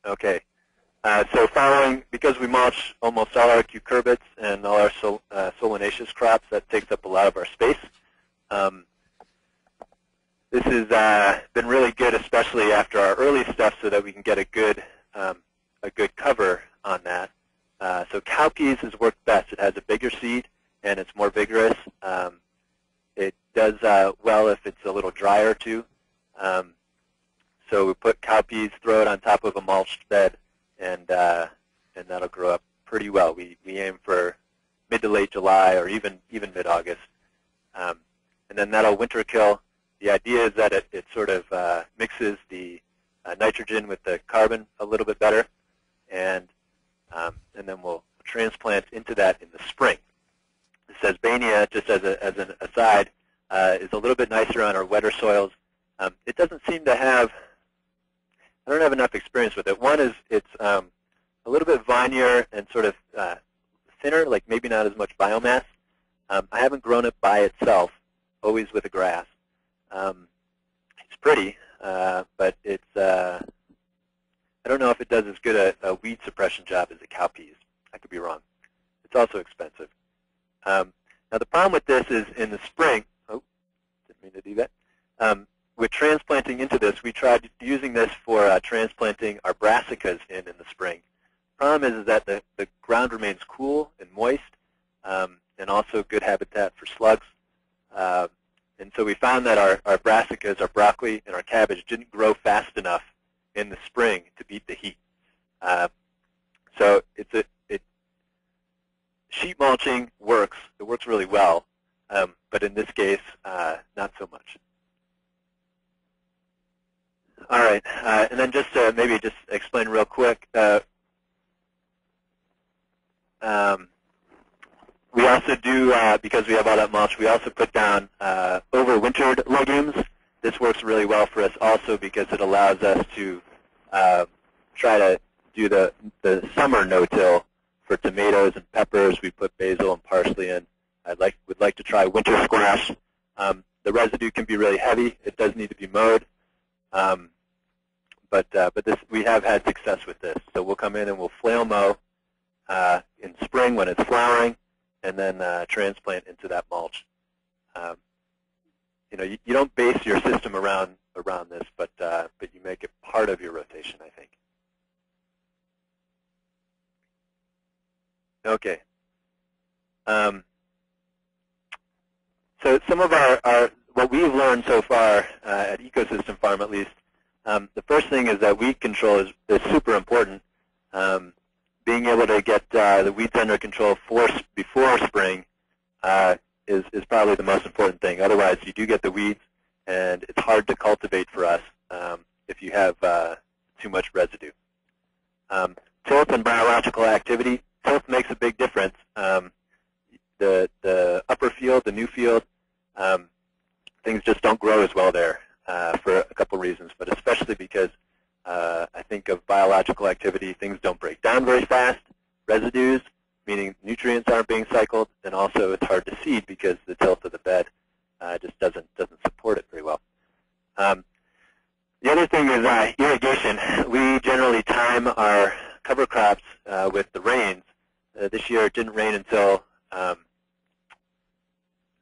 Okay. So because we mulch almost all our cucurbits and all our solanaceous crops, that takes up a lot of our space. This has been really good, especially after our early stuff, so that we can get a good cover on that. So cowpeas has worked best. It has a bigger seed and it's more vigorous. It does well if it's a little drier too. So we put cowpeas, throw it on top of a mulched bed, and that'll grow up pretty well. We aim for mid to late July or even mid-August. And then that'll winter kill. The idea is that it sort of mixes the nitrogen with the carbon a little bit better, and then we'll transplant into that in the spring. The Sesbania, just as an aside, is a little bit nicer on our wetter soils. It doesn't seem to have, I don't have enough experience with it. One is it's a little bit vinier and sort of thinner, like maybe not as much biomass. I haven't grown it by itself, always with a grass. It's pretty, but it's, I don't know if it does as good a weed suppression job as a cowpeas. I could be wrong. It's also expensive. Now the problem with this is in the spring, oh, didn't mean to do that. With transplanting into this, we tried using this for transplanting our brassicas in the spring. Problem is that the ground remains cool and moist, and also good habitat for slugs. And so we found that our brassicas, our broccoli, and our cabbage didn't grow fast enough in the spring to beat the heat. So sheet mulching works. It works really well, but in this case, not so much. All right, and then just maybe just explain real quick. We also do, because we have all that mulch, we also put down overwintered legumes. This works really well for us also because it allows us to try to do the summer no-till for tomatoes and peppers. We put basil and parsley in. Would like to try winter squash. The residue can be really heavy. It does need to be mowed. But we have had success with this. So we'll come in and we'll flail mow in spring when it's flowering, and then transplant into that mulch. You know, you don't base your system around this, but you make it part of your rotation, I think. Okay. So some of our what we've learned so far at Ecosystem Farm, at least, the first thing is that weed control is super important. Being able to get the weeds under control before spring is probably the most important thing. Otherwise, you do get the weeds, and it's hard to cultivate for us if you have too much residue. Tilth and biological activity. Tilth makes a big difference. The upper field, the new field, things just don't grow as well there for a couple reasons, but especially because I think of biological activity, things don't break down very fast. Residues, meaning nutrients aren't being cycled, and also it's hard to seed because the tilth of the bed just doesn't support it very well. The other thing is irrigation. We generally time our cover crops with the rains. This year it didn't rain until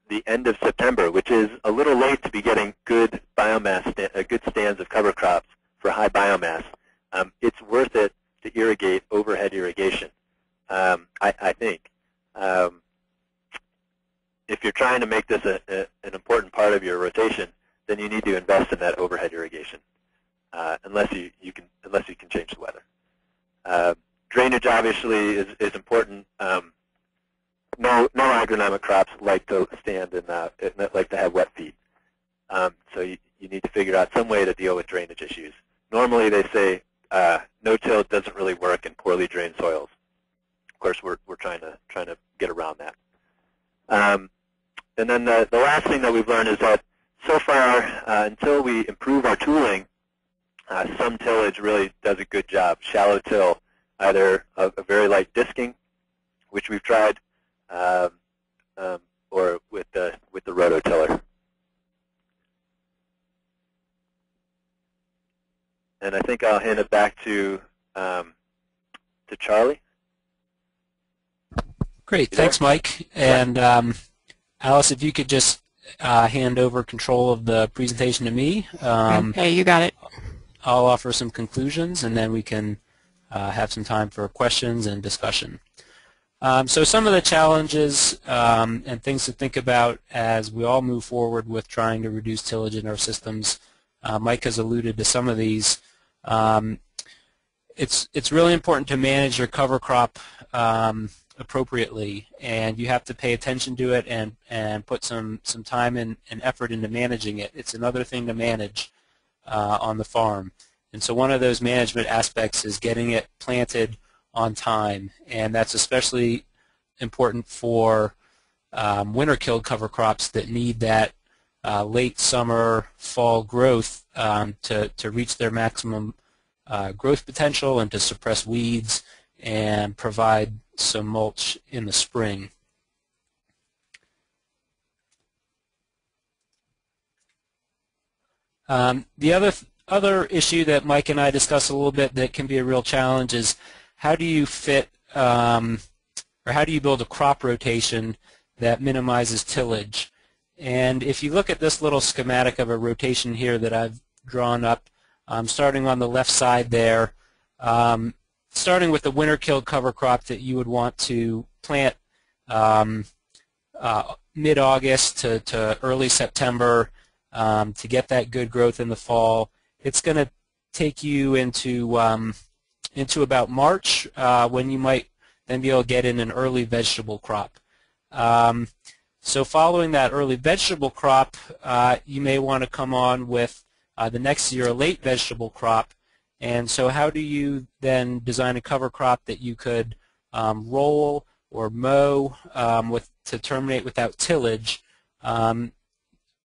the end of September, which is a little late to be getting good biomass, good stands of cover crops for high biomass. It's worth it to irrigate overhead irrigation, I think. If you're trying to make this an important part of your rotation, then you need to invest in that overhead irrigation, unless you can change the weather. Drainage obviously is important. No agronomic crops like to stand in like to have wet feet. So you need to figure out some way to deal with drainage issues. Normally they say no-till doesn't really work in poorly drained soils. Of course, we're trying to get around that. And then the last thing that we've learned is that so far, until we improve our tooling, some tillage really does a good job. Shallow till, either a very light disking, which we've tried, or with the rototiller. And I think I'll hand it back to Charlie. Great, thanks, Mike. And Alice, if you could just hand over control of the presentation to me. Okay, you got it. I'll offer some conclusions, and then we can have some time for questions and discussion. So some of the challenges and things to think about as we all move forward with trying to reduce tillage in our systems. Mike has alluded to some of these. It's really important to manage your cover crop appropriately, and you have to pay attention to it and put some time and effort into managing it. It's another thing to manage on the farm. And so one of those management aspects is getting it planted on time, and that's especially important for winter-killed cover crops that need that late summer, fall growth to reach their maximum growth potential and to suppress weeds and provide some mulch in the spring. The other issue that Mike and I discussed a little bit that can be a real challenge is how do you fit or how do you build a crop rotation that minimizes tillage? And if you look at this little schematic of a rotation here that I've drawn up, starting on the left side there, starting with the winter-killed cover crop that you would want to plant mid-August to early September to get that good growth in the fall. It's going to take you into about March when you might then be able to get in an early vegetable crop. So following that early vegetable crop, you may want to come on with the next year a late vegetable crop. And so how do you then design a cover crop that you could roll or mow to terminate without tillage?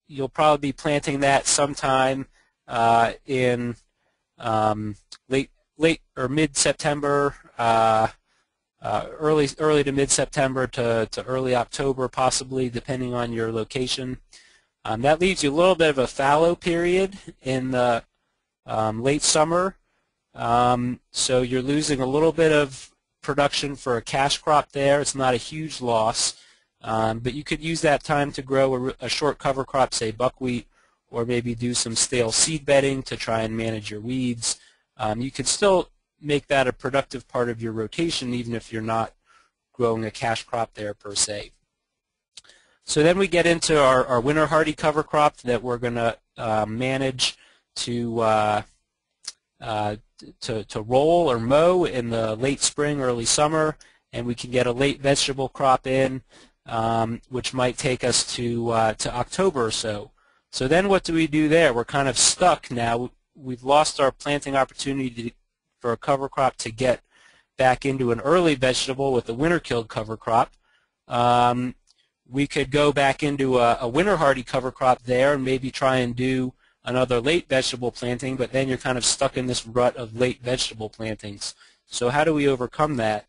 You'll probably be planting that sometime in late or mid-September, early to mid-September to early October, possibly, depending on your location. That leaves you a little bit of a fallow period in the late summer, so you're losing a little bit of production for a cash crop there. It's not a huge loss, but you could use that time to grow a short cover crop, say buckwheat, or maybe do some stale seed bedding to try and manage your weeds. You could still make that a productive part of your rotation even if you're not growing a cash crop there per se. So then we get into our winter hardy cover crop that we're going to manage to roll or mow in the late spring, early summer, and we can get a late vegetable crop in, which might take us to October or so. So then what do we do there? We're kind of stuck now. We've lost our planting opportunity for a cover crop to get back into an early vegetable with a winter-killed cover crop. We could go back into a winter hardy cover crop there and maybe try and do another late vegetable planting, but then you're kind of stuck in this rut of late vegetable plantings. So how do we overcome that?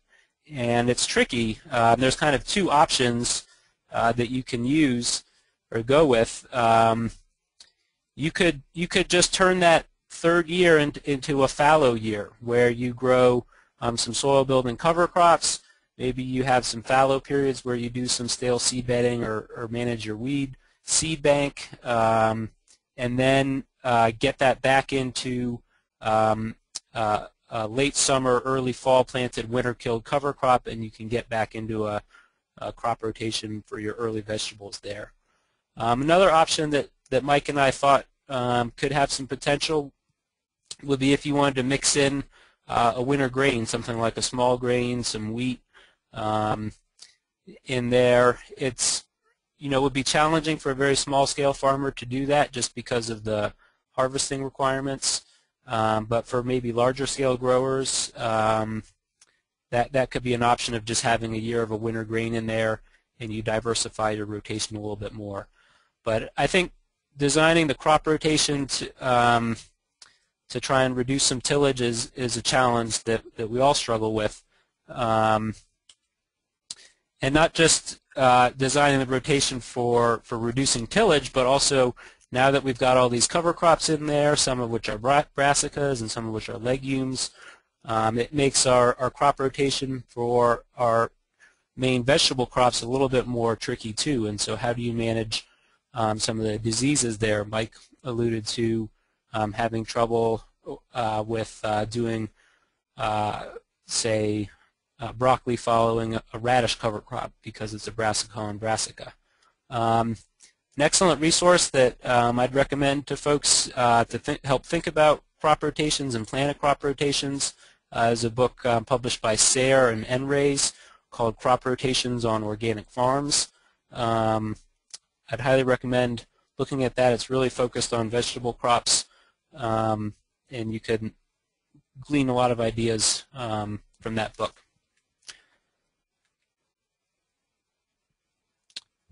And it's tricky. There's kind of two options that you can use or go with. You could just turn that third year into a fallow year where you grow some soil building cover crops. Maybe you have some fallow periods where you do some stale seed bedding or manage your weed seed bank, and then get that back into late summer, early fall planted winter-killed cover crop, and you can get back into a crop rotation for your early vegetables there. Another option that Mike and I thought could have some potential would be if you wanted to mix in a winter grain, something like a small grain, some wheat in there. It's, would be challenging for a very small-scale farmer to do that just because of the harvesting requirements. But for maybe larger-scale growers, that could be an option of just having a year of a winter grain in there, and you diversify your rotation a little bit more. But I think designing the crop rotation to try and reduce some tillage is a challenge that we all struggle with. And not just designing the rotation for reducing tillage, but also now that we've got all these cover crops in there, some of which are brassicas and some of which are legumes, it makes our crop rotation for our main vegetable crops a little bit more tricky too. And so how do you manage some of the diseases there? Mike alluded to having trouble with doing say, broccoli following a radish cover crop because it's a brassica and brassica. An excellent resource that I'd recommend to folks to help think about crop rotations and plan crop rotations is a book published by Sayre and Enrays called Crop Rotations on Organic Farms. I'd highly recommend looking at that. It's really focused on vegetable crops, and you can glean a lot of ideas from that book.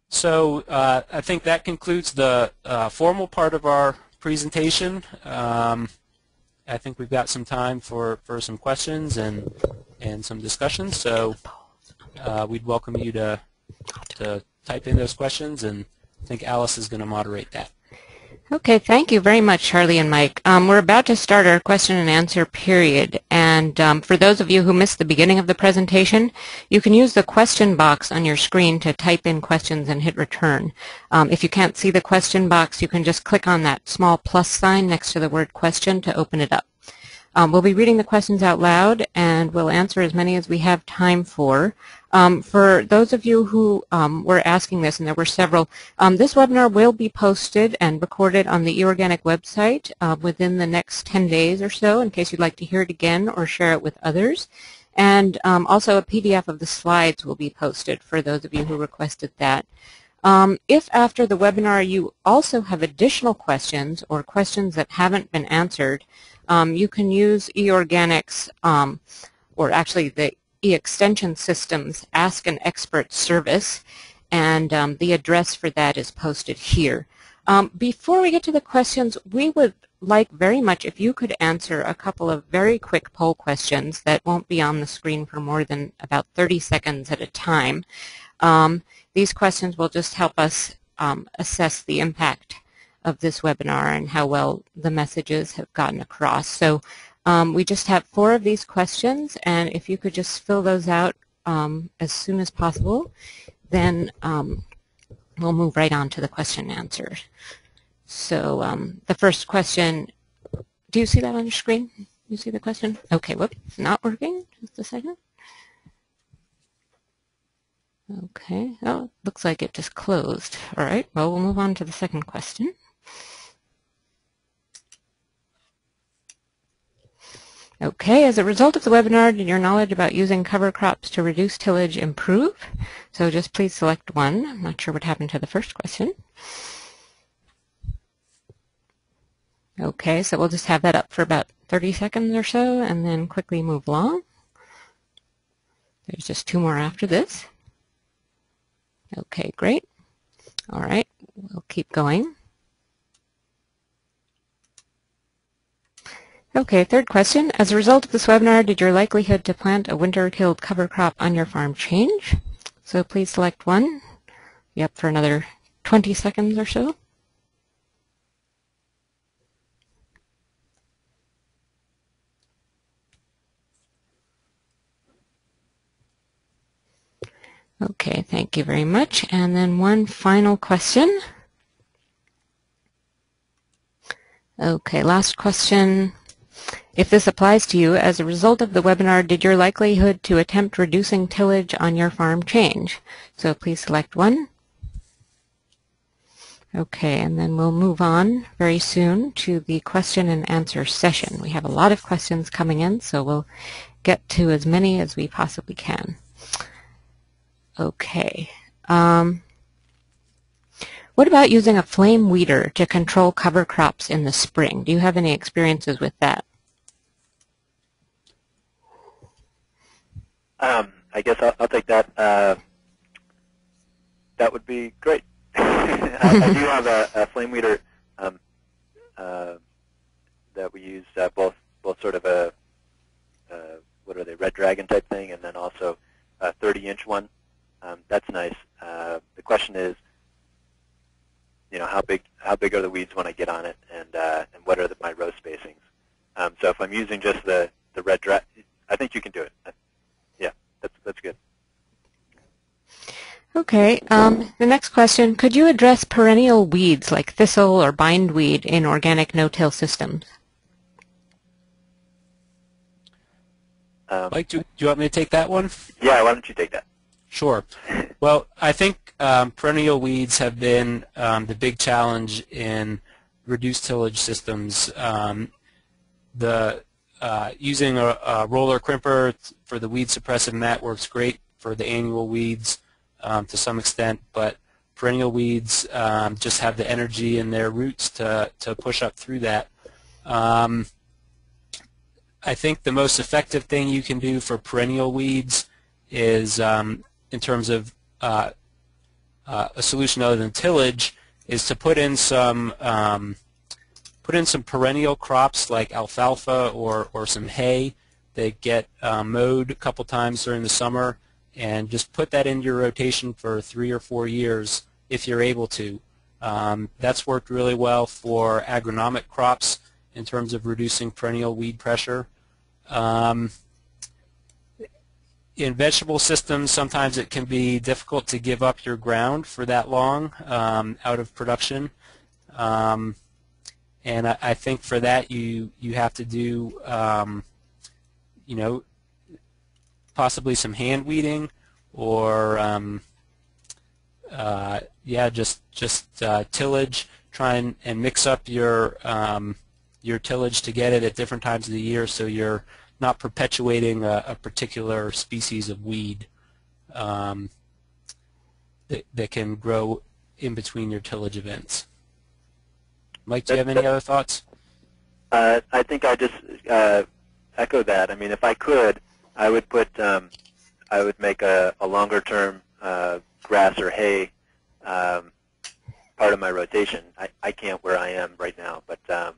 So I think that concludes the formal part of our presentation. I think we've got some time for some questions and some discussion. So we'd welcome you to type in those questions, and I think Alice is going to moderate that. Okay, thank you very much, Charlie and Mike. We're about to start our question and answer period, and for those of you who missed the beginning of the presentation, you can use the question box on your screen to type in questions and hit return. If you can't see the question box, you can just click on that small plus sign next to the word question to open it up. We'll be reading the questions out loud, and we'll answer as many as we have time for. For those of you who were asking this, and there were several, this webinar will be posted and recorded on the eOrganic website within the next 10 days or so, in case you'd like to hear it again or share it with others. And also a PDF of the slides will be posted for those of you who requested that. If after the webinar you also have additional questions or questions that haven't been answered, you can use eOrganic's, or actually the eExtension System's Ask an Expert service, and the address for that is posted here. Before we get to the questions, we would like very much if you could answer a couple of very quick poll questions that won't be on the screen for more than about 30 seconds at a time. These questions will just help us assess the impact of this webinar and how well the messages have gotten across. So we just have 4 of these questions, and if you could just fill those out as soon as possible, then we'll move right on to the question and answer. So the first question, do you see that on your screen? You see the question? Okay, whoops, not working. Just a second. Okay, oh, looks like it just closed. All right, well, we'll move on to the second question. Okay, as a result of the webinar, did your knowledge about using cover crops to reduce tillage improve? So just please select one. I'm not sure what happened to the first question. Okay, so we'll just have that up for about 30 seconds or so and then quickly move along. There's just 2 more after this. Okay, great. All right, we'll keep going. Okay, third question. As a result of this webinar, did your likelihood to plant a winter-killed cover crop on your farm change? So please select one. Be up for another 20 seconds or so. Okay, thank you very much. And then one final question. Okay, last question. If this applies to you, as a result of the webinar, did your likelihood to attempt reducing tillage on your farm change? So please select one. Okay, and then we'll move on very soon to the question and answer session. We have a lot of questions coming in, so we'll get to as many as we possibly can. Okay. What about using a flame weeder to control cover crops in the spring? Do you have any experiences with that? I guess I'll take that. That would be great. I do have a flame weeder that we use both sort of a what are they, red dragon type thing, and then also a 30-inch one. That's nice. The question is, you know, how big are the weeds when I get on it, and what are my row spacings? So if I'm using just the red dragon, I think you can do it. Yeah, that's good. Okay, the next question, could you address perennial weeds like thistle or bindweed in organic no-till systems? Mike, do you want me to take that one? Yeah, why don't you take that? Sure. Well, I think perennial weeds have been the big challenge in reduced tillage systems. Using a roller crimper for the weed suppressive mat works great for the annual weeds to some extent, but perennial weeds just have the energy in their roots to push up through that. I think the most effective thing you can do for perennial weeds is, in terms of a solution other than tillage, is to put in some perennial crops like alfalfa or some hay that get mowed a couple times during the summer, and just put that into your rotation for 3 or 4 years if you're able to. That's worked really well for agronomic crops in terms of reducing perennial weed pressure. In vegetable systems, sometimes it can be difficult to give up your ground for that long out of production. And I think for that you have to do possibly some hand weeding, or just tillage. Try and mix up your tillage to get it at different times of the year, so you're not perpetuating a particular species of weed that can grow in between your tillage events. Mike, do you have any other thoughts? I think I just echo that. I mean, if I could, I would make a longer-term grass or hay part of my rotation. I can't where I am right now, but that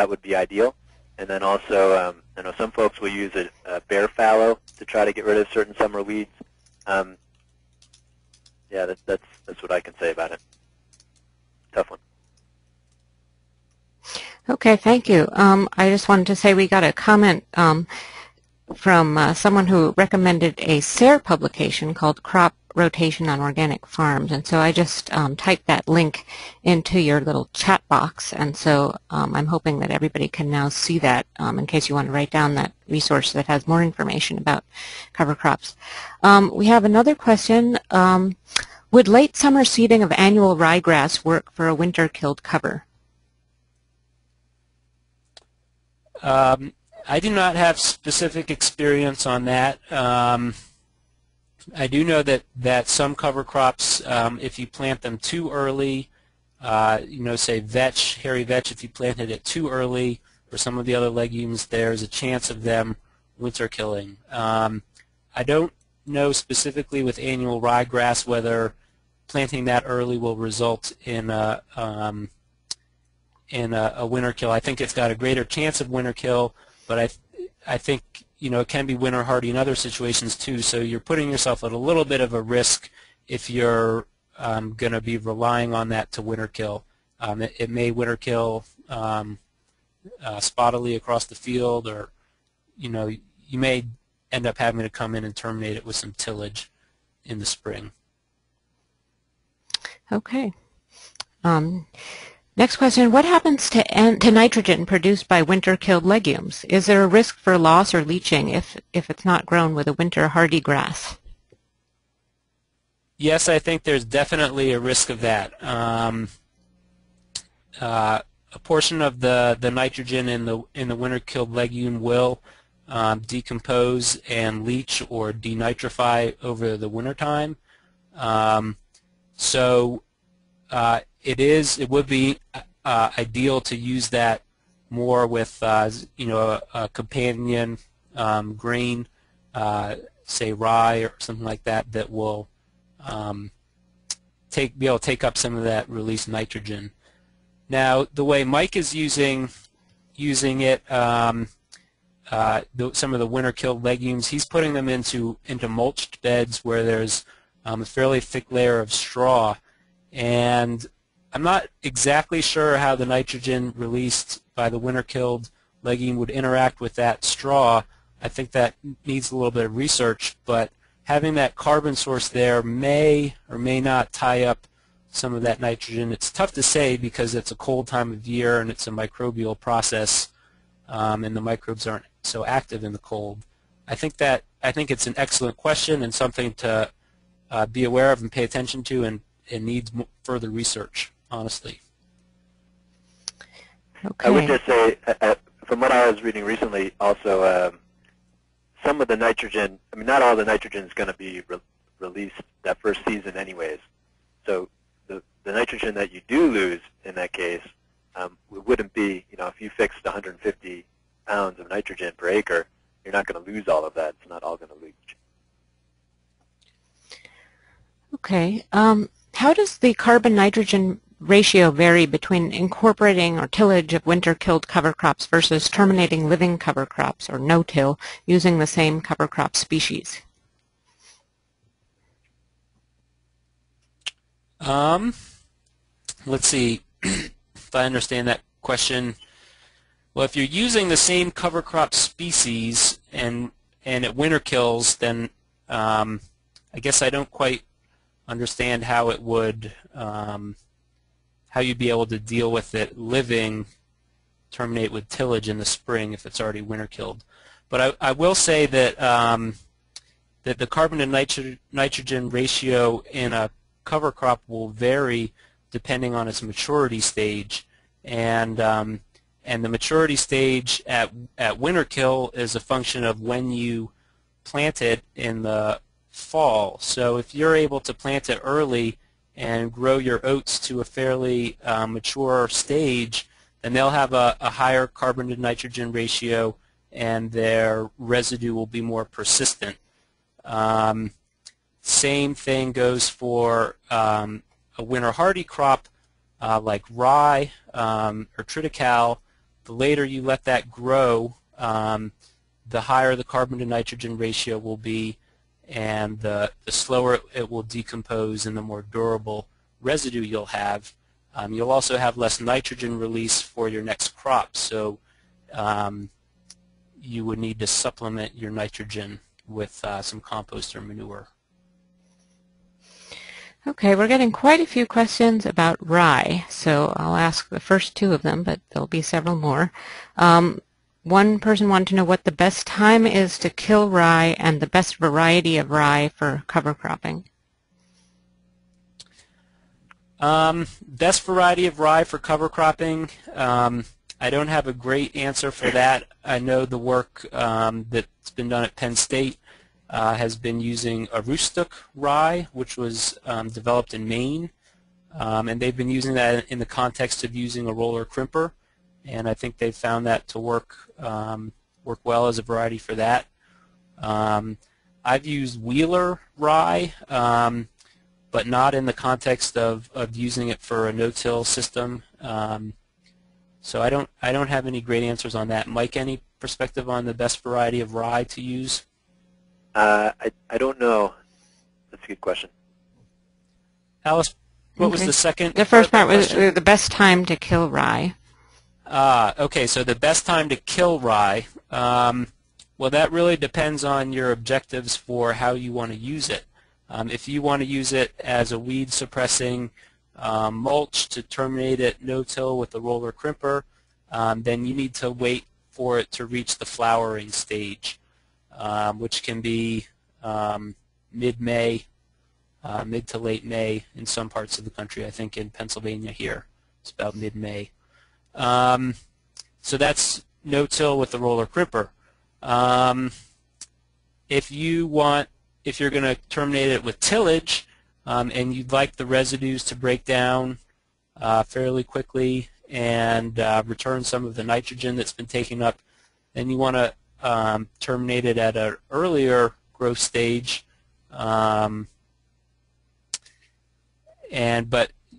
would be ideal. And then also, I know some folks will use a bare fallow to try to get rid of certain summer weeds. Yeah, that's what I can say about it. Tough one. Okay, thank you. I just wanted to say we got a comment from someone who recommended a SARE publication called Crop Rotation on Organic Farms, and so I just typed that link into your little chat box, and so I'm hoping that everybody can now see that in case you want to write down that resource that has more information about cover crops. We have another question. Would late summer seeding of annual ryegrass work for a winter-killed cover? I do not have specific experience on that. I do know that some cover crops, if you plant them too early, say vetch, hairy vetch, if you planted it too early, or some of the other legumes, there's a chance of them winter killing. I don't know specifically with annual ryegrass whether planting that early will result in a winter kill. I think it's got a greater chance of winter kill, but I think it can be winter hardy in other situations too. So you're putting yourself at a little bit of a risk if you're going to be relying on that to winter kill. It may winter kill spottily across the field, or you may end up having to come in and terminate it with some tillage in the spring. Okay. Next question, what happens to nitrogen produced by winter-killed legumes? Is there a risk for loss or leaching if it's not grown with a winter-hardy grass? Yes, I think there's definitely a risk of that. A portion of the nitrogen in the winter-killed legume will decompose and leach or denitrify over the wintertime. It would be ideal to use that more with a companion grain, say rye or something like that, that will be able to take up some of that released nitrogen. Now, the way Mike is using it, some of the winter-killed legumes, he's putting them into mulched beds where there's a fairly thick layer of straw, and I'm not exactly sure how the nitrogen released by the winter-killed legume would interact with that straw. I think that needs a little bit of research, but having that carbon source there may or may not tie up some of that nitrogen. It's tough to say because it's a cold time of year and it's a microbial process, and the microbes aren't so active in the cold. I think it's an excellent question and something to be aware of and pay attention to, and it needs further research, honestly. Okay. I would just say, from what I was reading recently, also some of the nitrogen, I mean, not all the nitrogen is going to be released that first season anyways. So the nitrogen that you do lose in that case, it wouldn't be, if you fixed 150 pounds of nitrogen per acre, you're not going to lose all of that. It's not all going to leach. Okay. How does the carbon-nitrogen ratio vary between incorporating or tillage of winter-killed cover crops versus terminating living cover crops, or no-till, using the same cover crop species? Let's see if I understand that question. Well, if you're using the same cover crop species and it winter kills, then I guess I don't quite understand how it would how you'd be able to deal with it living, terminate with tillage in the spring if it's already winter killed. But I will say that that the carbon to nitrogen ratio in a cover crop will vary depending on its maturity stage, and the maturity stage at winter kill is a function of when you plant it in the fall. So if you're able to plant it early and grow your oats to a fairly mature stage, then they'll have a higher carbon to nitrogen ratio, and their residue will be more persistent. Same thing goes for a Winterhardy crop like rye or triticale. The later you let that grow, the higher the carbon to nitrogen ratio will be, and the slower it will decompose and the more durable residue you'll have. You'll also have less nitrogen release for your next crop, so you would need to supplement your nitrogen with some compost or manure. Okay, we're getting quite a few questions about rye, so I'll ask the first two of them, but there'll be several more. One person wanted to know what the best time is to kill rye and the best variety of rye for cover cropping. Best variety of rye for cover cropping, I don't have a great answer for that. I know the work that's been done at Penn State has been using a Aroostook rye, which was developed in Maine, and they've been using that in the context of using a roller crimper, and I think they've found that to work well as a variety for that. I've used Wheeler rye, but not in the context of using it for a no-till system. So I don't have any great answers on that. Mike, any perspective on the best variety of rye to use? I don't know. That's a good question. Alice, what was the second? The first part was the best time to kill rye. Okay, so the best time to kill rye. Well, that really depends on your objectives for how you want to use it. If you want to use it as a weed suppressing mulch to terminate it no-till with a roller crimper, then you need to wait for it to reach the flowering stage, which can be mid-May, mid to late May in some parts of the country. I think in Pennsylvania here it's about mid-May. So that's no-till with the roller crimper. If you're going to terminate it with tillage, and you'd like the residues to break down fairly quickly and return some of the nitrogen that's been taken up, then you want to terminate it at an earlier growth stage. But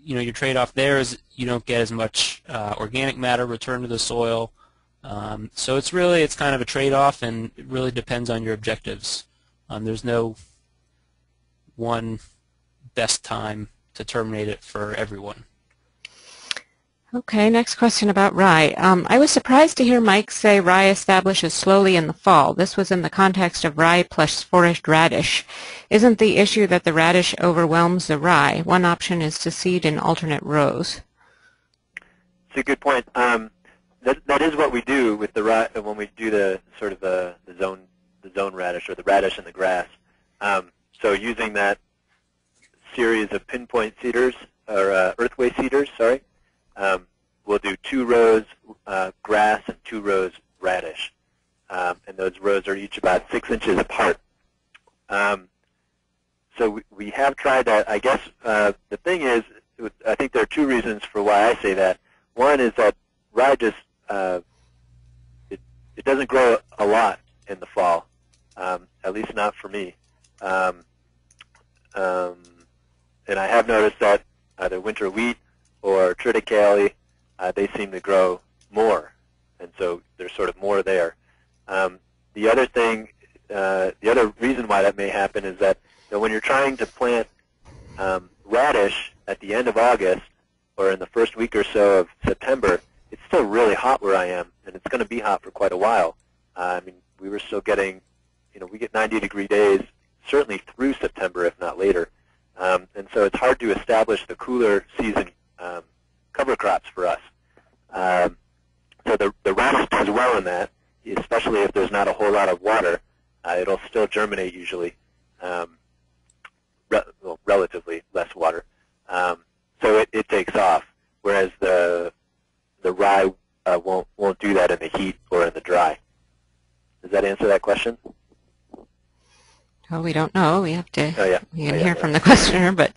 your trade-off there is you don't get as much organic matter returned to the soil. So it's kind of a trade-off, and it really depends on your objectives. There's no one best time to terminate it for everyone. Okay, next question about rye. I was surprised to hear Mike say rye establishes slowly in the fall. This was in the context of rye plus foraged radish. Isn't the issue that the radish overwhelms the rye? One option is to seed in alternate rows. It's a good point. that is what we do with the when we do the sort of the zone radish, or the radish in the grass. So using that series of pinpoint seeders, or earthway seeders, sorry, we'll do 2 rows grass and 2 rows radish, and those rows are each about 6 inches apart. So we have tried that. I guess the thing is, I think there are 2 reasons for why I say that. One is that rye just it doesn't grow a lot in the fall, at least not for me. And I have noticed that either winter wheat or triticale, they seem to grow more, and so there's sort of more there. The other thing, the other reason why that may happen is that when you're trying to plant radish at the end of August or in the first week or so of September, it's still really hot where I am, and it's going to be hot for quite a while. I mean, we were still getting, we get 90-degree days certainly through September, if not later. And so it's hard to establish the cooler season cover crops for us. So the radish does well in that, especially if there's not a whole lot of water. It'll still germinate usually, relatively less water. So it takes off, whereas the rye won't do that in the heat or in the dry. Does that answer that question? Well, we don't know. We have to. Oh, yeah. We can hear from the questioner, but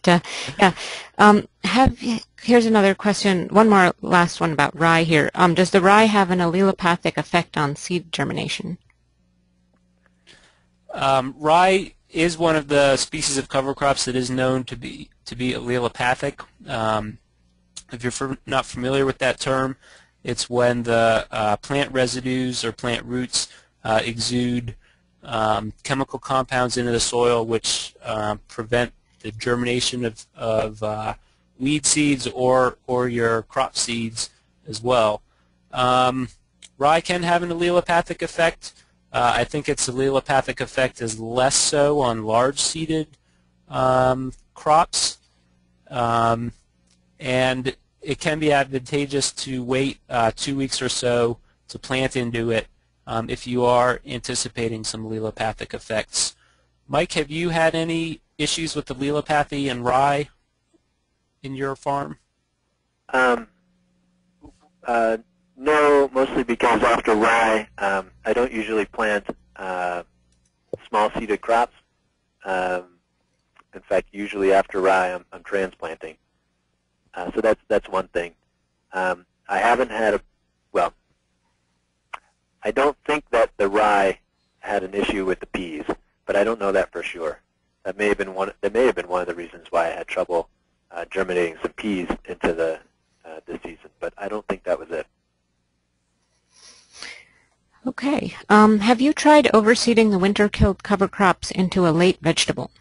yeah. Here's another question. One more, last one about rye here. Does the rye have an allelopathic effect on seed germination? Rye is one of the species of cover crops that is known to be allelopathic. If you're not familiar with that term, it's when the plant residues or plant roots exude chemical compounds into the soil which prevent the germination of weed seeds or your crop seeds as well. Rye can have an allelopathic effect. I think its allelopathic effect is less so on large-seeded crops, and it can be advantageous to wait 2 weeks or so to plant into it if you are anticipating some allelopathic effects. Mike, have you had any issues with allelopathy in rye in your farm? No, mostly because after rye, I don't usually plant small-seeded crops. In fact, usually after rye, I'm transplanting. So that's one thing. I haven't had I don't think that the rye had an issue with the peas, but I don't know that for sure. That may have been one of the reasons why I had trouble germinating some peas into this season, but I don't think that was it. Okay. Have you tried overseeding the winter-killed cover crops into a late vegetable?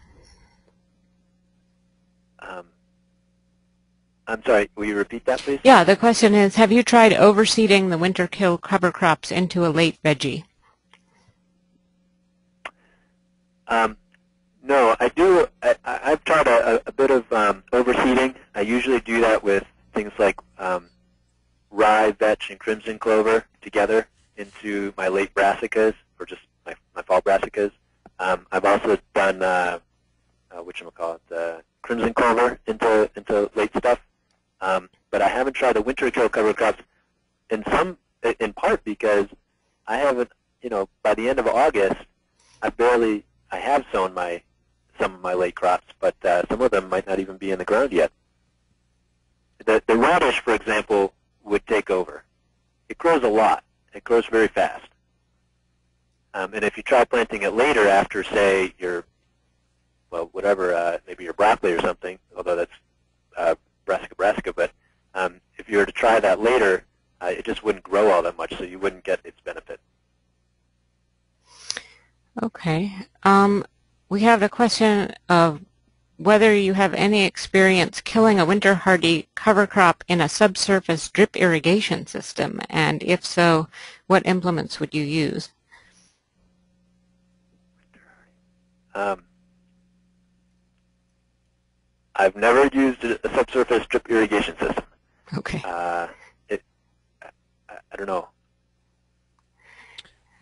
I'm sorry, will you repeat that, please? Yeah, the question is, have you tried overseeding the winter-killed cover crops into a late veggie? No, I do. I've tried a bit of overseeding. I usually do that with things like rye, vetch, and crimson clover together into my late brassicas, or just my fall brassicas. I've also done crimson clover into late stuff. But I haven't tried the winter-killed cover crops in part because I haven't, by the end of August, I have sown some of my late crops, but some of them might not even be in the ground yet. The radish, for example, would take over. It grows a lot. It grows very fast. And if you try planting it later after, say, maybe your broccoli or something, although that's brassica, but if you were to try that later, it just wouldn't grow all that much, so you wouldn't get its benefit. Okay. We have a question of whether you have any experience killing a Winterhardy cover crop in a subsurface drip irrigation system, and if so, what implements would you use? I've never used a subsurface drip irrigation system. Okay. I don't know.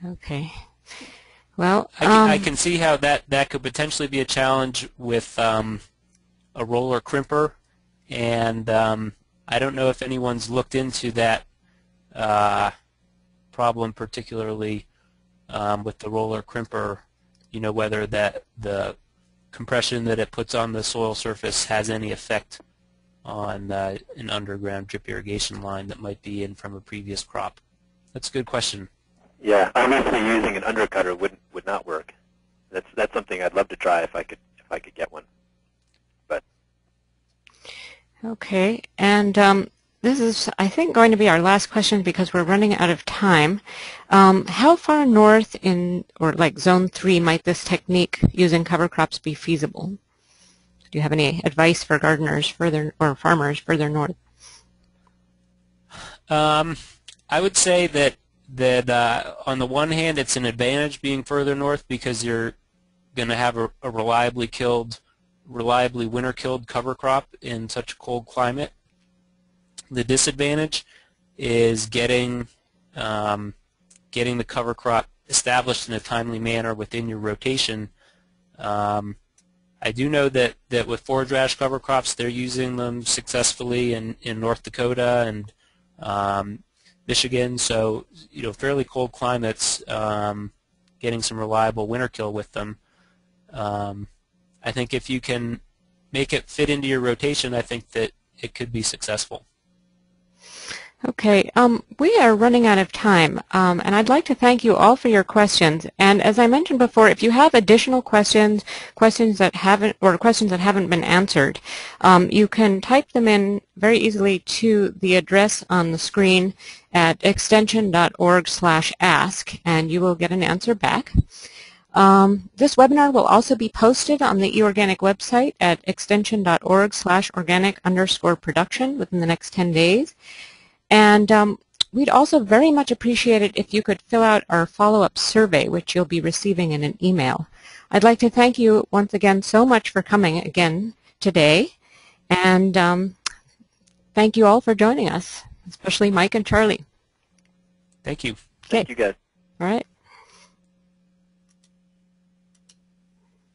Okay. Well, I can see how that could potentially be a challenge with a roller crimper, and I don't know if anyone's looked into that problem particularly with the roller crimper. You know, whether the compression that it puts on the soil surface has any effect on an underground drip irrigation line that might be in from a previous crop. That's a good question. Yeah, obviously using an undercutter would not work. That's something I'd love to try if I could get one. But okay, and this is, I think, going to be our last question because we're running out of time. How far north in, or like Zone 3, might this technique using cover crops be feasible? Do you have any advice for gardeners further, or farmers further north? I would say that on the one hand, it's an advantage being further north because you're going to have a reliably winter-killed cover crop in such a cold climate. The disadvantage is getting the cover crop established in a timely manner within your rotation. I do know that with forage rash cover crops, they're using them successfully in North Dakota and Michigan, so fairly cold climates, getting some reliable winter kill with them. I think if you can make it fit into your rotation, I think that it could be successful. Okay, we are running out of time, and I'd like to thank you all for your questions. And as I mentioned before, if you have additional questions that haven't been answered, you can type them in very easily to the address on the screen at extension.org/ask, and you will get an answer back. This webinar will also be posted on the eOrganic website at extension.org/organic_production within the next 10 days. And we'd also very much appreciate it if you could fill out our follow-up survey, which you'll be receiving in an email. I'd like to thank you once again so much for coming again today, and thank you all for joining us, especially Mike and Charlie. Thank you. Okay. Thank you, guys. All right.